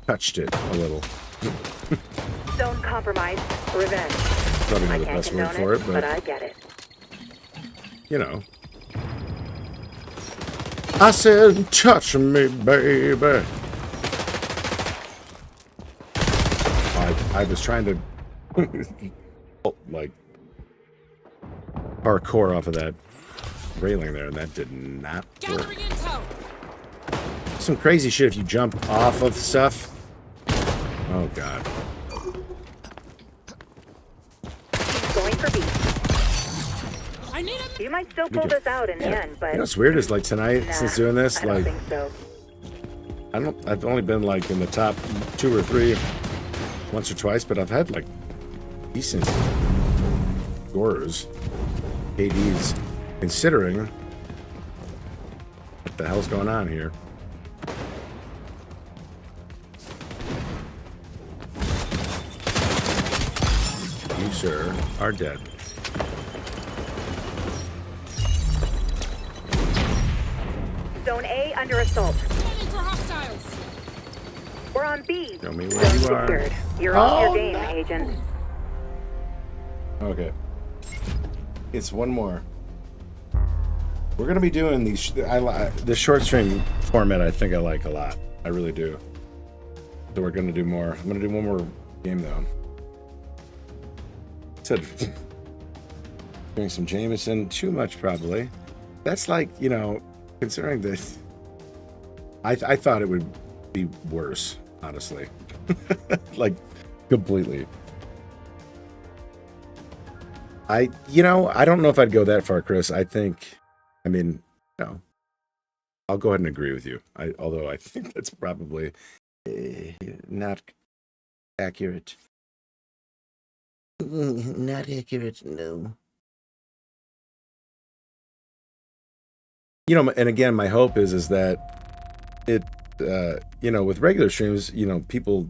touched it a little. Zone compromised. Revenge. Probably I not the can't best word condone for it, it, but but I get it. you know. I said, touch me, baby. I was trying to like parkour off of that railing there, and that did not work. Gathering intel. Some crazy shit if you jump off of stuff. Oh God. Going for B. I need a. You might still pull Good job. this out in the end, but You know what's weird is like tonight, nah, since doing this, I don't like think so. I've only been like in the top 2 or 3 once or twice, but I've had like decent scores, KDs, considering what the hell's going on here. You, sir, are dead. Zone A under assault. Heading for hostiles. We're on B. Show me where Zone you are. secured. You're off your Oh, game, no. agent. Okay. It's one more. We're gonna be doing these. The short stream format. I think I like a lot. I really do. So we're gonna do more. I'm gonna do one more game though. Said doing some Jameson. Too much probably. That's like, you know, considering this. I thought it would be worse, honestly. Like completely. I don't know if I'd go that far, Chris. I mean, no. I'll go ahead and agree with you. Although I think that's probably not accurate. Not accurate, no. You know, and again, my hope is that it, with regular streams, people,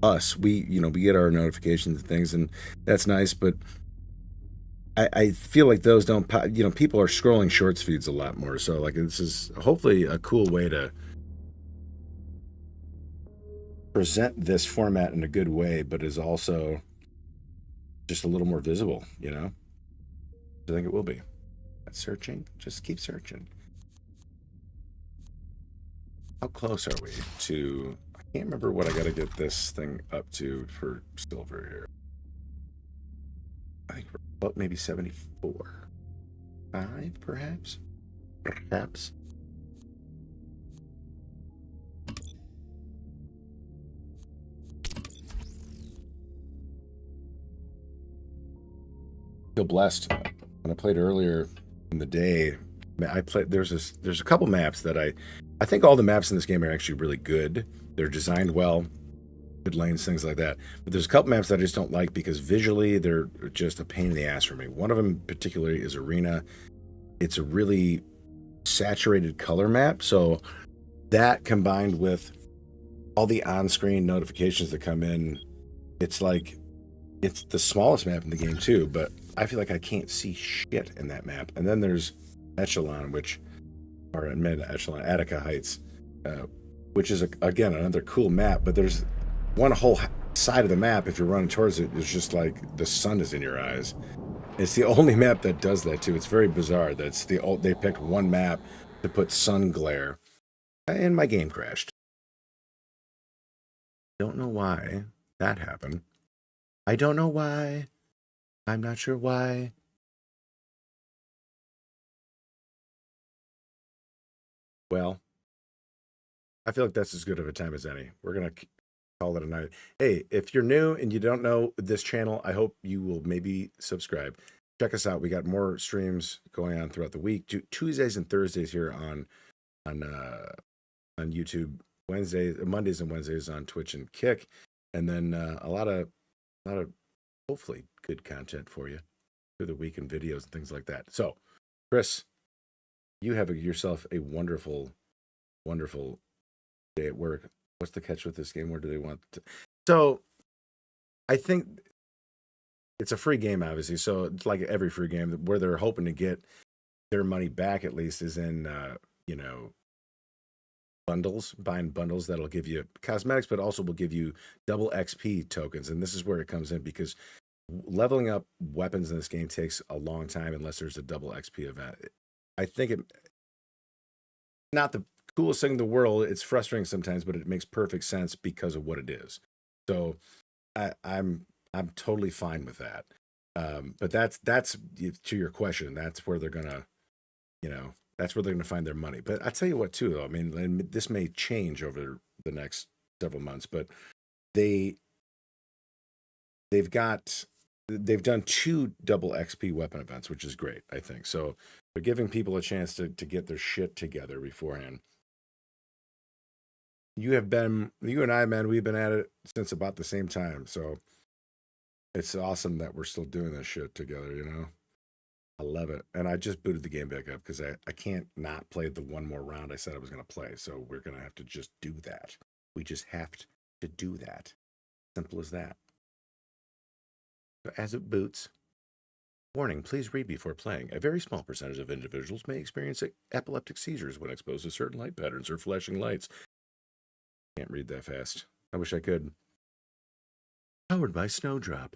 us, we get our notifications and things, and that's nice, but I feel like those don't pop, people are scrolling shorts feeds a lot more, so like this is hopefully a cool way to present this format in a good way, but is also just a little more visible, I think it will be. Searching, just keep searching. How close are we to, I can't remember what I gotta get this thing up to for silver here. I think we're about maybe 74. 5, perhaps? Perhaps. Feel blessed. When I played earlier in the day, I played. There's a couple maps that I think all the maps in this game are actually really good. They're designed well, good lanes, things like that. But there's a couple maps that I just don't like because visually they're just a pain in the ass for me. One of them particularly is Arena. It's a really saturated color map, so that combined with all the on-screen notifications that come in, it's like it's the smallest map in the game too, but I feel like I can't see shit in that map. And then there's Echelon, or mid-echelon, Attica Heights, which is, again, another cool map, but there's one whole side of the map, if you're running towards it, it's just like the sun is in your eyes. It's the only map that does that too. It's very bizarre. They picked one map to put sun glare, and my game crashed. Don't know why that happened. I don't know why. I'm not sure why. Well, I feel like that's as good of a time as any. We're going to call it a night. Hey, if you're new and you don't know this channel, I hope you will maybe subscribe. Check us out. We got more streams going on throughout the week. Tuesdays and Thursdays here on YouTube. Mondays and Wednesdays on Twitch and Kick. And then a lot of hopefully good content for you through the week and videos and things like that. So, Chris, you have yourself a wonderful, wonderful day at work. What's the catch with this game? Where do they want to? So, I think it's a free game, obviously. So, it's like every free game, where they're hoping to get their money back, at least, is in, buying bundles that'll give you cosmetics, but also will give you double XP tokens. And this is where it comes in, because leveling up weapons in this game takes a long time unless there's a double XP event. I think it's not the coolest thing in the world. It's frustrating sometimes, but it makes perfect sense because of what it is. So I'm totally fine with that. But that's to your question. That's where they're gonna, that's where they're gonna find their money. But I tell you what, too, though. I mean, this may change over the next several months, but they've done 2 double XP weapon events, which is great, I think. So they're giving people a chance to get their shit together beforehand. You and I, man, we've been at it since about the same time. So it's awesome that we're still doing this shit together, I love it. And I just booted the game back up because I can't not play the one more round I said I was going to play. So we're going to have to just do that. We just have to do that. Simple as that. So as it boots, warning, please read before playing. A very small percentage of individuals may experience epileptic seizures when exposed to certain light patterns or flashing lights. Can't read that fast. I wish I could. Powered by Snowdrop.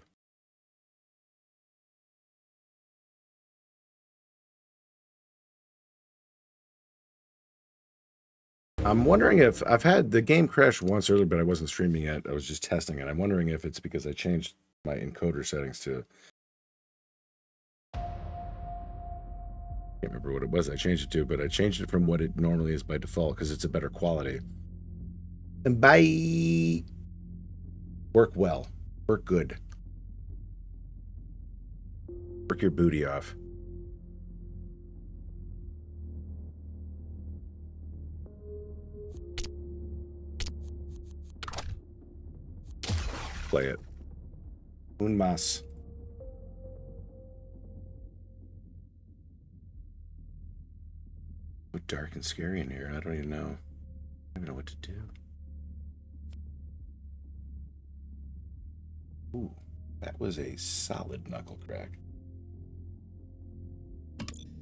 I'm wondering if I've had the game crash once earlier, but I wasn't streaming it. I was just testing it. I'm wondering if it's because I changed my encoder settings to, can't remember what it was I changed it to, but I changed it from what it normally is by default because it's a better quality. And bye. Work well. Work good. Work your booty off. Play it. Un mas. So dark and scary in here. I don't even know. I don't even know what to do. Ooh, that was a solid knuckle crack.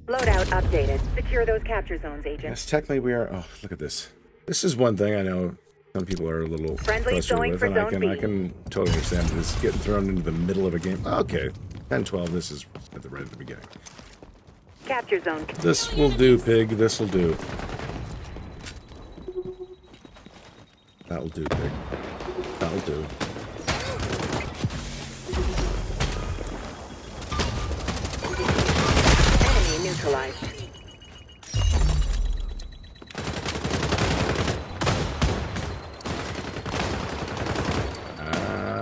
Loadout updated. Secure those capture zones, agent. Yes, technically we are. Oh, look at this. This is one thing I know some people are a little frustrated with, and I can totally understand this getting thrown into the middle of a game. Okay, 10-12, this is right at the beginning. Capture zone. This will do, pig. This will do. That will do, pig. That will do. Enemy neutralized.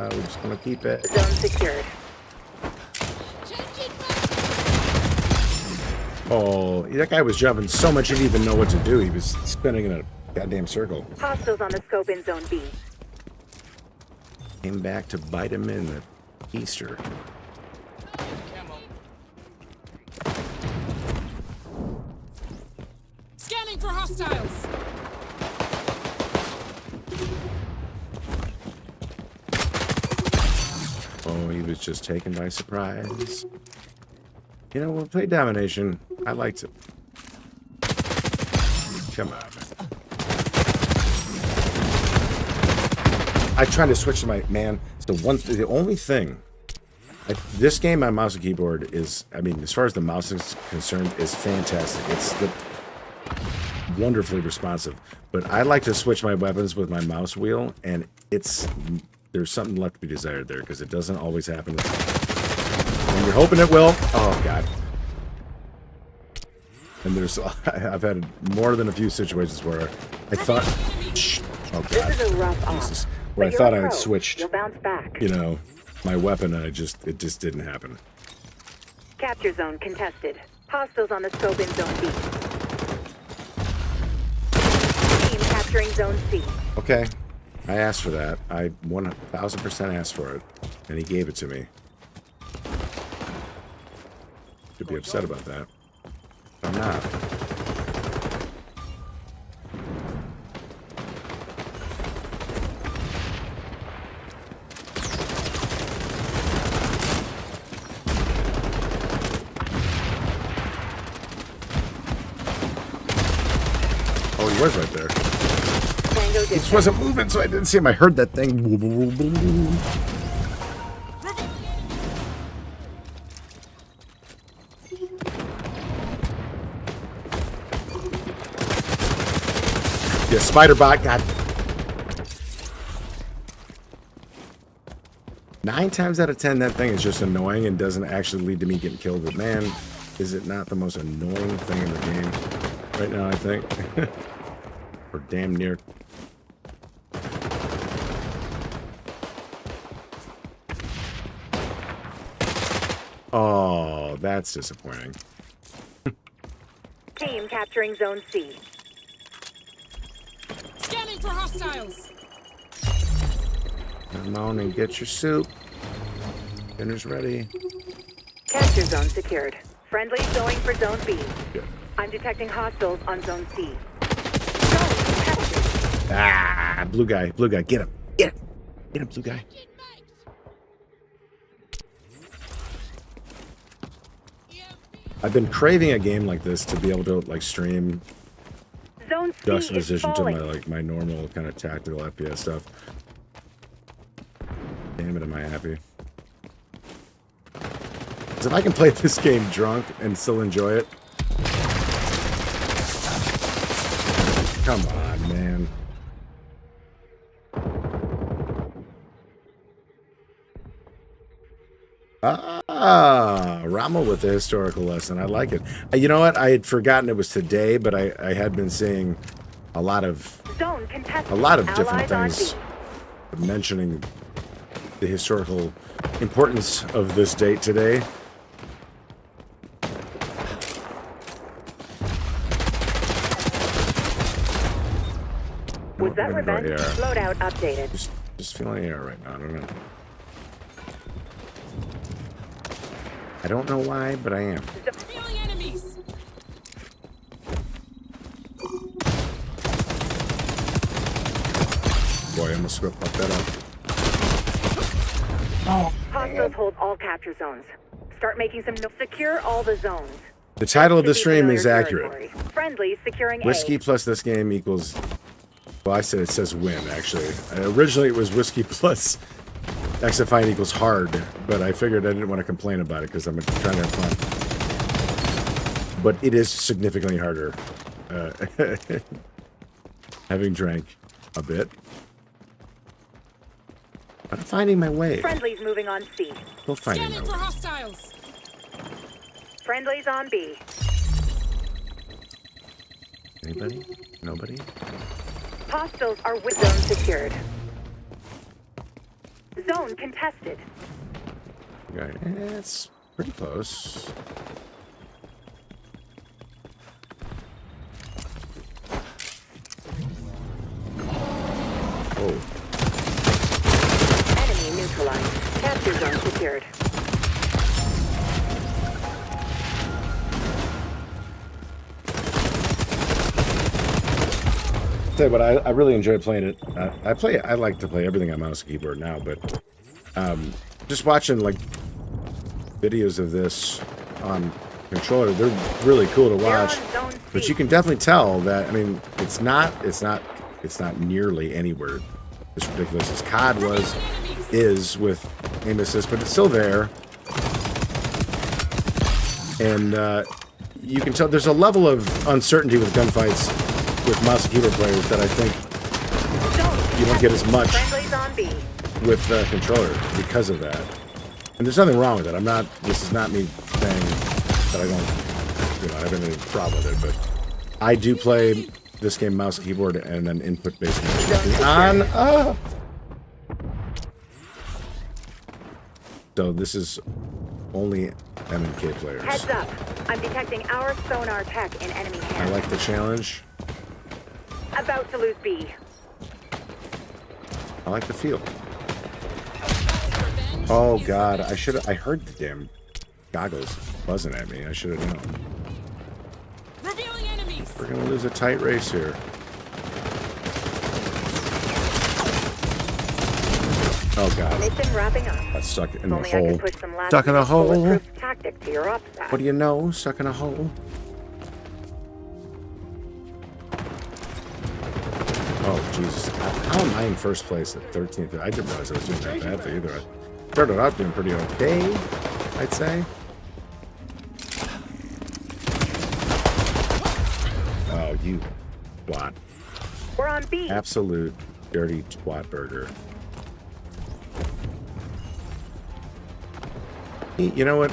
We're just gonna keep it. Zone secured. Oh, that guy was jumping so much he didn't even know what to do. He was spinning in a goddamn circle. Hostiles on the scope in zone B. Came back to bite him in the Easter. Scanning for hostiles. Oh, he was just taken by surprise. You know, we'll play domination. I liked it. Come on. I tried to switch to my man. It's the only thing. This game on mouse and keyboard is, I mean, as far as the mouse is concerned, is fantastic. It's wonderfully responsive. But I like to switch my weapons with my mouse wheel, and there's something left to be desired there because it doesn't always happen. And you're hoping it will. Oh God. And I've had more than a few situations where I thought, oh God, This is a rough Jesus, off. where I But thought you're a I had pro. switched, You'll bounce back. you know, my weapon, and it just didn't happen. Capture zone contested. Hostiles on the scope in zone B. Team capturing zone C. Okay, I asked for that. I 1000% asked for it, and he gave it to me. Should be upset about that. I'm not. Oh, he was right there. Tango He just dispatch. wasn't moving, so I didn't see him. I heard that thing. Yeah, spider bot. God. 9 times out of 10, that thing is just annoying and doesn't actually lead to me getting killed. But man, is it not the most annoying thing in the game right now, I think. Or damn near. Oh, that's disappointing. Team capturing zone C. Scanning for hostiles. Come on and get your soup. Dinner's ready. Capture zone secured. Friendlies going for zone B. Good. I'm detecting hostiles on zone C. Zone contested. Ah, blue guy, get him. Get him. Get him, blue guy. I've been craving a game like this to be able to like stream Zone C is juxtaposition to falling. my normal kind of tactical FPS stuff. Damn it, am I happy? 'Cause if I can play this game drunk and still enjoy it. Come on, man. Ah, Rama with the historical lesson. I like it. You know what? I had forgotten it was today, but I had been seeing a lot of Zone contested. different Allies on things B. mentioning the historical importance of this date today. Was that We're gonna go revenge? AR. Loadout updated. Just feeling air right now. I don't know. I don't know why, but I am. Feeling enemies. Boy, I almost fucked that up. Hostiles hold all capture zones. Start making some secure all the zones. The title of the Should be stream is familiar accurate. territory. Friendlies securing Whiskey A. plus this game equals. Well, I said it says win, actually. Originally, it was whiskey plus XDefiant equals hard, but I figured I didn't want to complain about it because I'm trying to have fun. But it is significantly harder. Having drank a bit. I'm finding my way. Friendlies moving on C. Still finding Scanning my for way. hostiles. Friendlies on B. Anybody? Nobody? Hostiles are with zone secured. Zone contested. Okay, it's pretty close. Oh, Enemy neutralized. Capture zone secured. tell you what, I really enjoy playing it. I like to play everything on mouse and keyboard now, but just watching like videos of this on controller, they're really cool to They're on watch. zone But C. you can definitely tell that. I mean, it's not nearly anywhere as ridiculous as COD is with aim assist, but it's still there. And you can tell there's a level of uncertainty with gunfights with mouse and keyboard players that I think Zone you won't get as much Friendlies on B. with controller because of that. And there's nothing wrong with it. This is not me saying that I don't, have any problem with it, but I do play this game mouse and keyboard and an input-based on. So this is only M&K players. Heads up. I'm detecting our sonar tech in enemy I hands. like the challenge. About to lose B. I like the feel. Oh god, I heard the damn goggles buzzing at me. I should have known. Revealing enemies. We're gonna lose a tight race here. Oh god, Mission wrapping up. got stuck in If the only I hole. could push some last Stuck in a hole. bulletproof tactic to your ops staff. What do you know? Stuck in a hole. Oh Jesus! How am I in first place at 13th? I didn't realize I was doing that badly either. I started out doing pretty okay, I'd say. Oh, you twat! We're on B. Absolute dirty twat burger. You know what?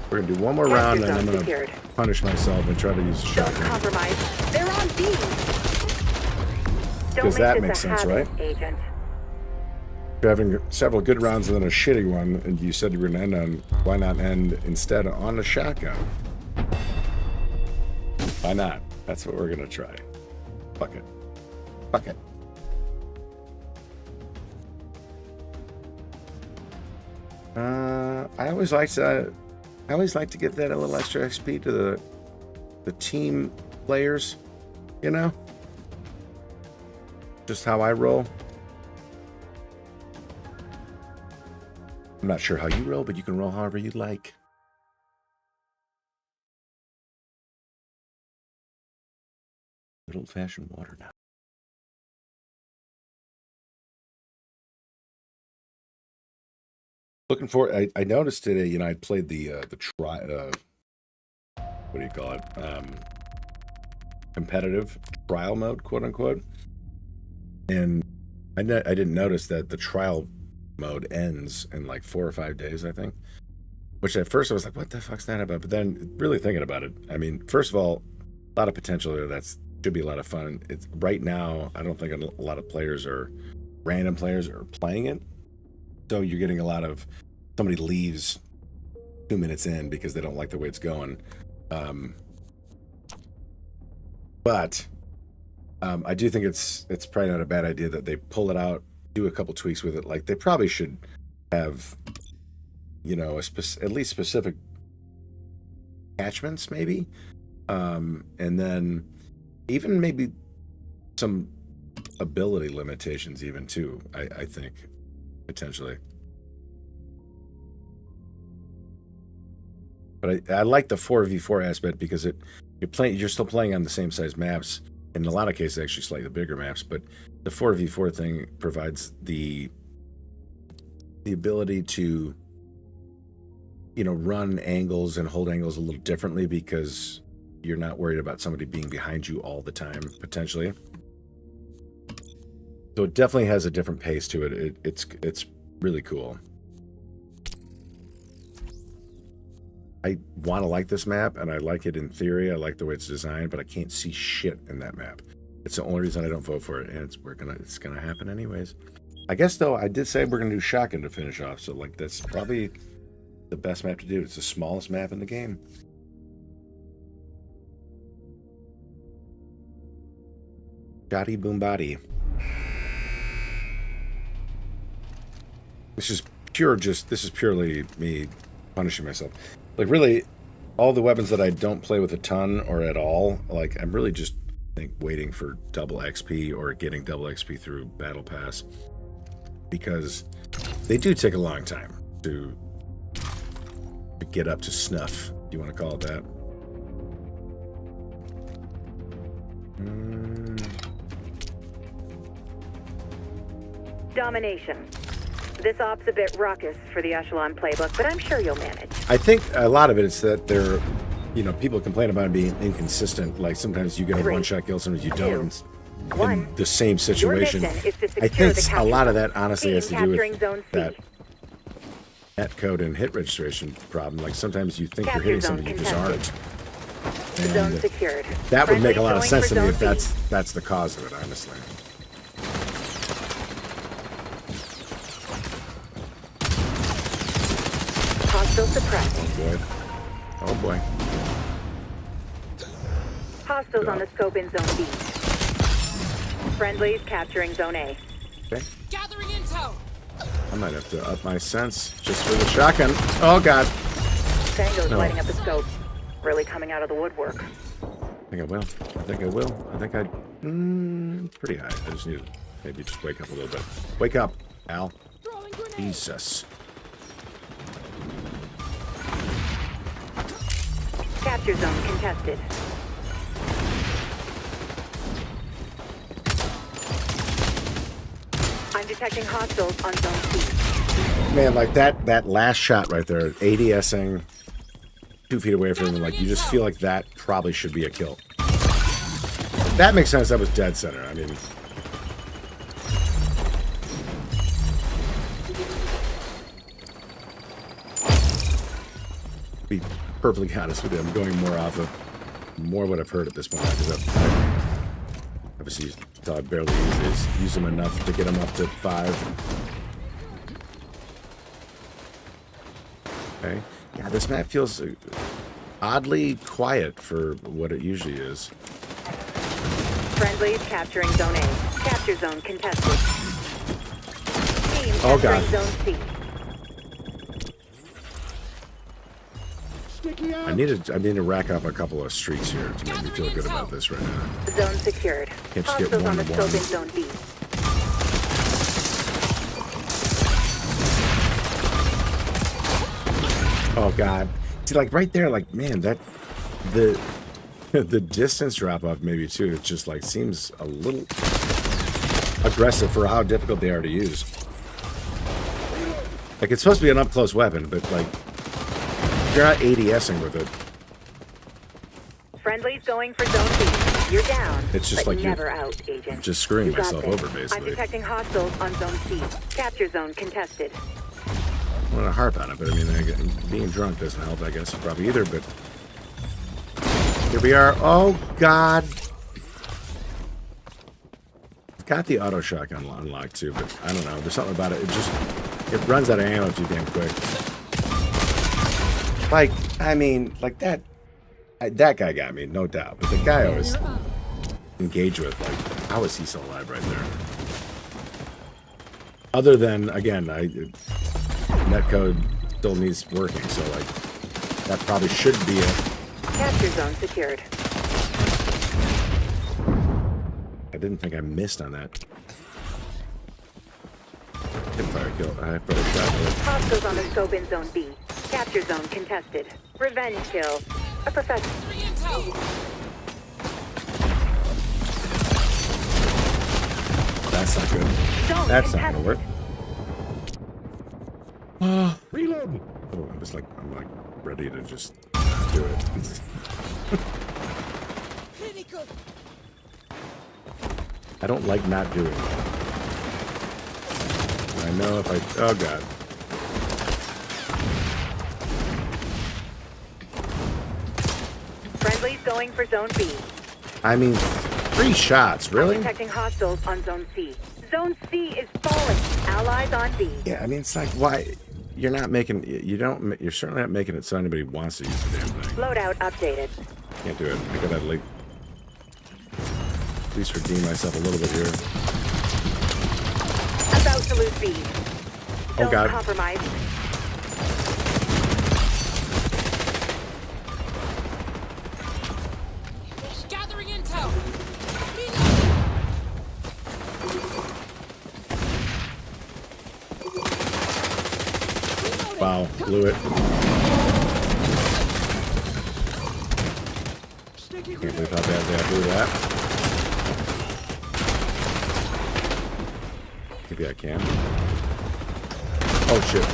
We're gonna do one more round, and I'm gonna Secured. punish myself and try to use a Don't shotgun. compromise. They're on B. Don't Because make that this makes a sense, habit, right? Agent. You're having several good rounds and then a shitty one, and you said you were going to end on, why not end instead on a shotgun? Why not? That's what we're going to try. Fuck it. Fuck it. I always like to give that a little extra XP to the team players, you know? Just how I roll. I'm not sure how you roll, but you can roll however you like. Good old-fashioned water now. Looking for. I noticed today. I played the what do you call it? Competitive trial mode, quote unquote. And I didn't notice that the trial mode ends in like 4 or 5 days, I think. Which at first I was like, what the fuck's that about? But then really thinking about it, I mean, first of all, a lot of potential there. That should be a lot of fun. It's right now, I don't think a lot of players are random players are playing it. So you're getting a lot of somebody leaves 2 minutes in because they don't like the way it's going. But I do think it's probably not a bad idea that they pull it out, do a couple tweaks with it. Like they probably should have, at least specific attachments, maybe, and then even maybe some ability limitations, even too. I think potentially. But I like the 4v4 aspect because you're still playing on the same size maps. In a lot of cases, actually slightly bigger maps, but the 4v4 thing provides the ability to, run angles and hold angles a little differently because you're not worried about somebody being behind you all the time, potentially. So it definitely has a different pace to it. It's really cool. I want to like this map, and I like it in theory. I like the way it's designed, but I can't see shit in that map. It's the only reason I don't vote for it, and it's gonna happen anyways. I guess though, I did say we're gonna do shotgun to finish off, so like that's probably the best map to do. It's the smallest map in the game. Shotty boom body. This is purely me punishing myself. Like really, all the weapons that I don't play with a ton or at all, like I'm really just waiting for double XP or getting double XP through Battle Pass because they do take a long time. to get up to snuff. Do you want to call it that? Domination. This op's a bit raucous for the Echelon playbook, but I'm sure you'll manage. I think a lot of it is that they're, people complain about it being inconsistent. Like sometimes you get a 3, one-shot kill, sometimes you 2, don't. 1. In the same situation. Your mission is to I secure think the a lot of capture that honestly team has to do capturing with Zone C. that net code and hit registration problem. Like sometimes you think Capture you're hitting zone something, you just aren't. Zone And secured. that would make a lot of Friendly sense to me going if for that's the cause of it, honestly. Hostile suppressed. Oh boy. Hostiles on the scope in Zone B. Friendlies capturing Zone A. Okay. Gathering intel. I might have to up my sense just for the shotgun. Oh god. Tango's No. lighting up the scope. Really coming out of the woodwork. I think I will. I think it's pretty high. I just need to maybe just wake up a little bit. Wake up, Al. Throwing grenade. Jesus. Capture zone contested. I'm detecting hostiles on Zone C. Man, like that last shot right there, ADSing 2 feet away from him, like you just feel like that probably should be a kill. That makes sense. That was dead center. I mean, to be perfectly honest with you, I'm going more off of what I've heard at this point because I've obviously I barely use them enough to get them up to 5. Okay. Yeah, this map feels oddly quiet for what it usually is. Friendlies capturing Zone A. Capture zone contested. Team Oh, capturing God. Zone C. I need to rack up a couple of streaks here to make me feel good about this right now. Zone secured. Can't just get Hostiles on the 1-to-1. scope in Zone B. Oh god. See, like right there, like man, that the distance drop off maybe too. It just like seems a little aggressive for how difficult they are to use. Like it's supposed to be an up close weapon, but like you're not ADSing with it. Friendlies going for Zone B. You're down. It's just but like you're never out, Agent. just screwing You got myself this. over, I'm basically. detecting hostiles on Zone C. Capture zone contested. I want to harp on it, but I mean, being drunk doesn't help, I guess, probably either, but here we are. Oh, God. I've got the auto shotgun unlocked, too, but I don't know. There's something about it. It runs out of ammo too damn quick. Like, I mean, like that guy got me, no doubt, but the guy I was engaged with, like, how is he still alive right there? Other than, again, netcode still needs working, so like that probably should be a Capture zone secured. I didn't think I missed on that. Hip fire kill. I probably got it. Hostiles on the scope in Zone B. Capture zone contested. Revenge kill. A professional. Gathering intel. That's not good. Zone That's not gonna contested. work. Reloading. Oh, I'm like ready to just do it. I don't like not doing it. I know if I oh god. Friendlies going for Zone B. I mean 3 shots, really? Detecting hostiles on Zone C. Zone C is falling. Allies on B. Yeah, I mean it's like why you're certainly not making it so anybody wants to use the damn thing. Loadout updated. Can't do it. I gotta like at least redeem myself a little bit here. About to lose B. Zone Oh, God. compromised. Gathering intel. Wow, blew it. Can't believe how badly I blew that. Maybe I can. Oh shit.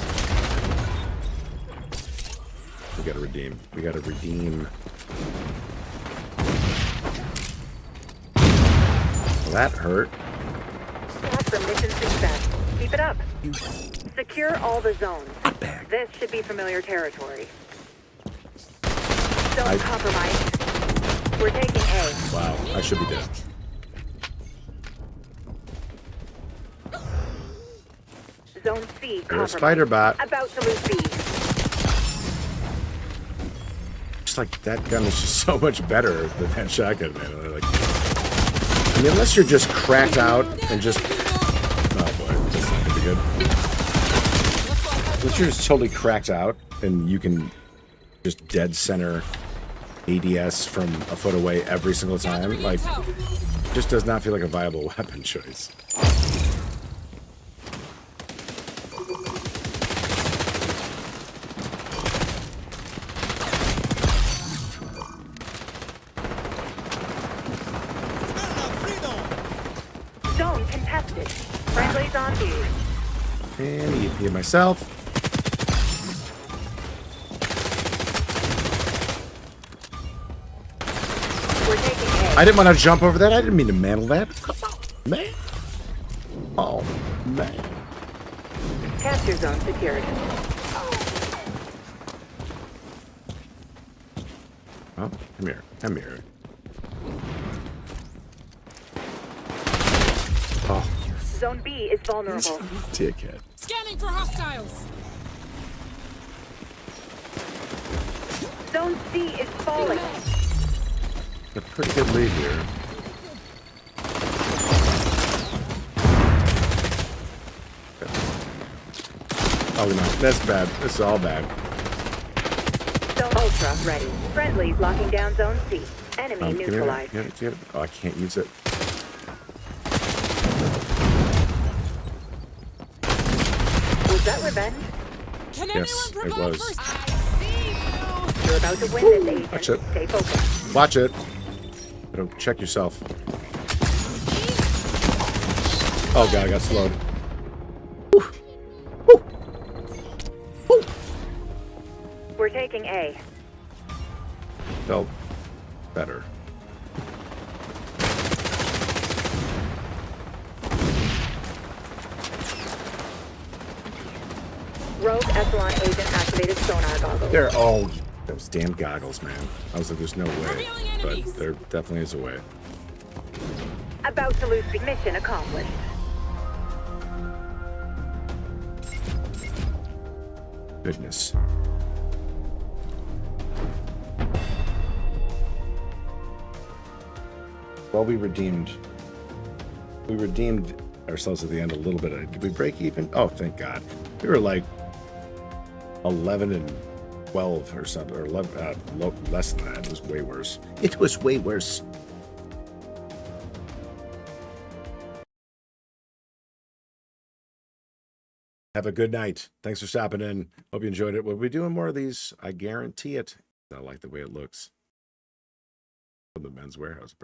We gotta redeem. We gotta redeem. Well, that hurt. Stats for mission success. Keep it up. Secure all the zones. This should be familiar territory. Zone compromised. We're taking A. Wow, I should be dead. Zone C You're a compromised. spider bot. About to lose B. Just like that gun is just so much better than that shotgun, man. Like, I mean, unless you're just cracked out and just. Oh boy, that's not gonna be good. Unless you're just totally cracked out and you can just dead center ADS from a foot away every single time, like, just does not feel like a viable weapon choice. Zone contested. Friendlies on B. And EP myself. We're taking A. I didn't want to jump over that. I didn't mean to mantle that. Come on, man. Oh, man. Capture zone secured. Oh, come here. Come here. Oh, Zone B is vulnerable. dickhead. Scanning for hostiles. Zone C is falling. A pretty good lead here. Oh, no. That's bad. This is all bad. Zone Ultra ready. Friendlies locking down Zone C. Enemy Give me that. neutralized. Give it. Oh, I can't use it. Was that revenge? Can Yes, anyone it provide was. first? I see you. You're about to win this, agent. Watch it. Stay focused. Watch it. Don't check yourself. Oh, God, I got slowed. We're taking A. Felt better. Rogue Echelon agent activated sonar goggles. There. Oh, those damn goggles, man. I was like, there's no way. Revealing But enemies. there definitely is a way. About to lose B. Mission accomplished. Goodness. Well, we redeemed ourselves at the end a little bit. Did we break even? Oh, thank God. We were like 11 and 12 or something, or 11, less than that. It was way worse. It was way worse. Have a good night. Thanks for stopping in. Hope you enjoyed it. We'll be doing more of these. I guarantee it. I like the way it looks. From the Men's Warehouse.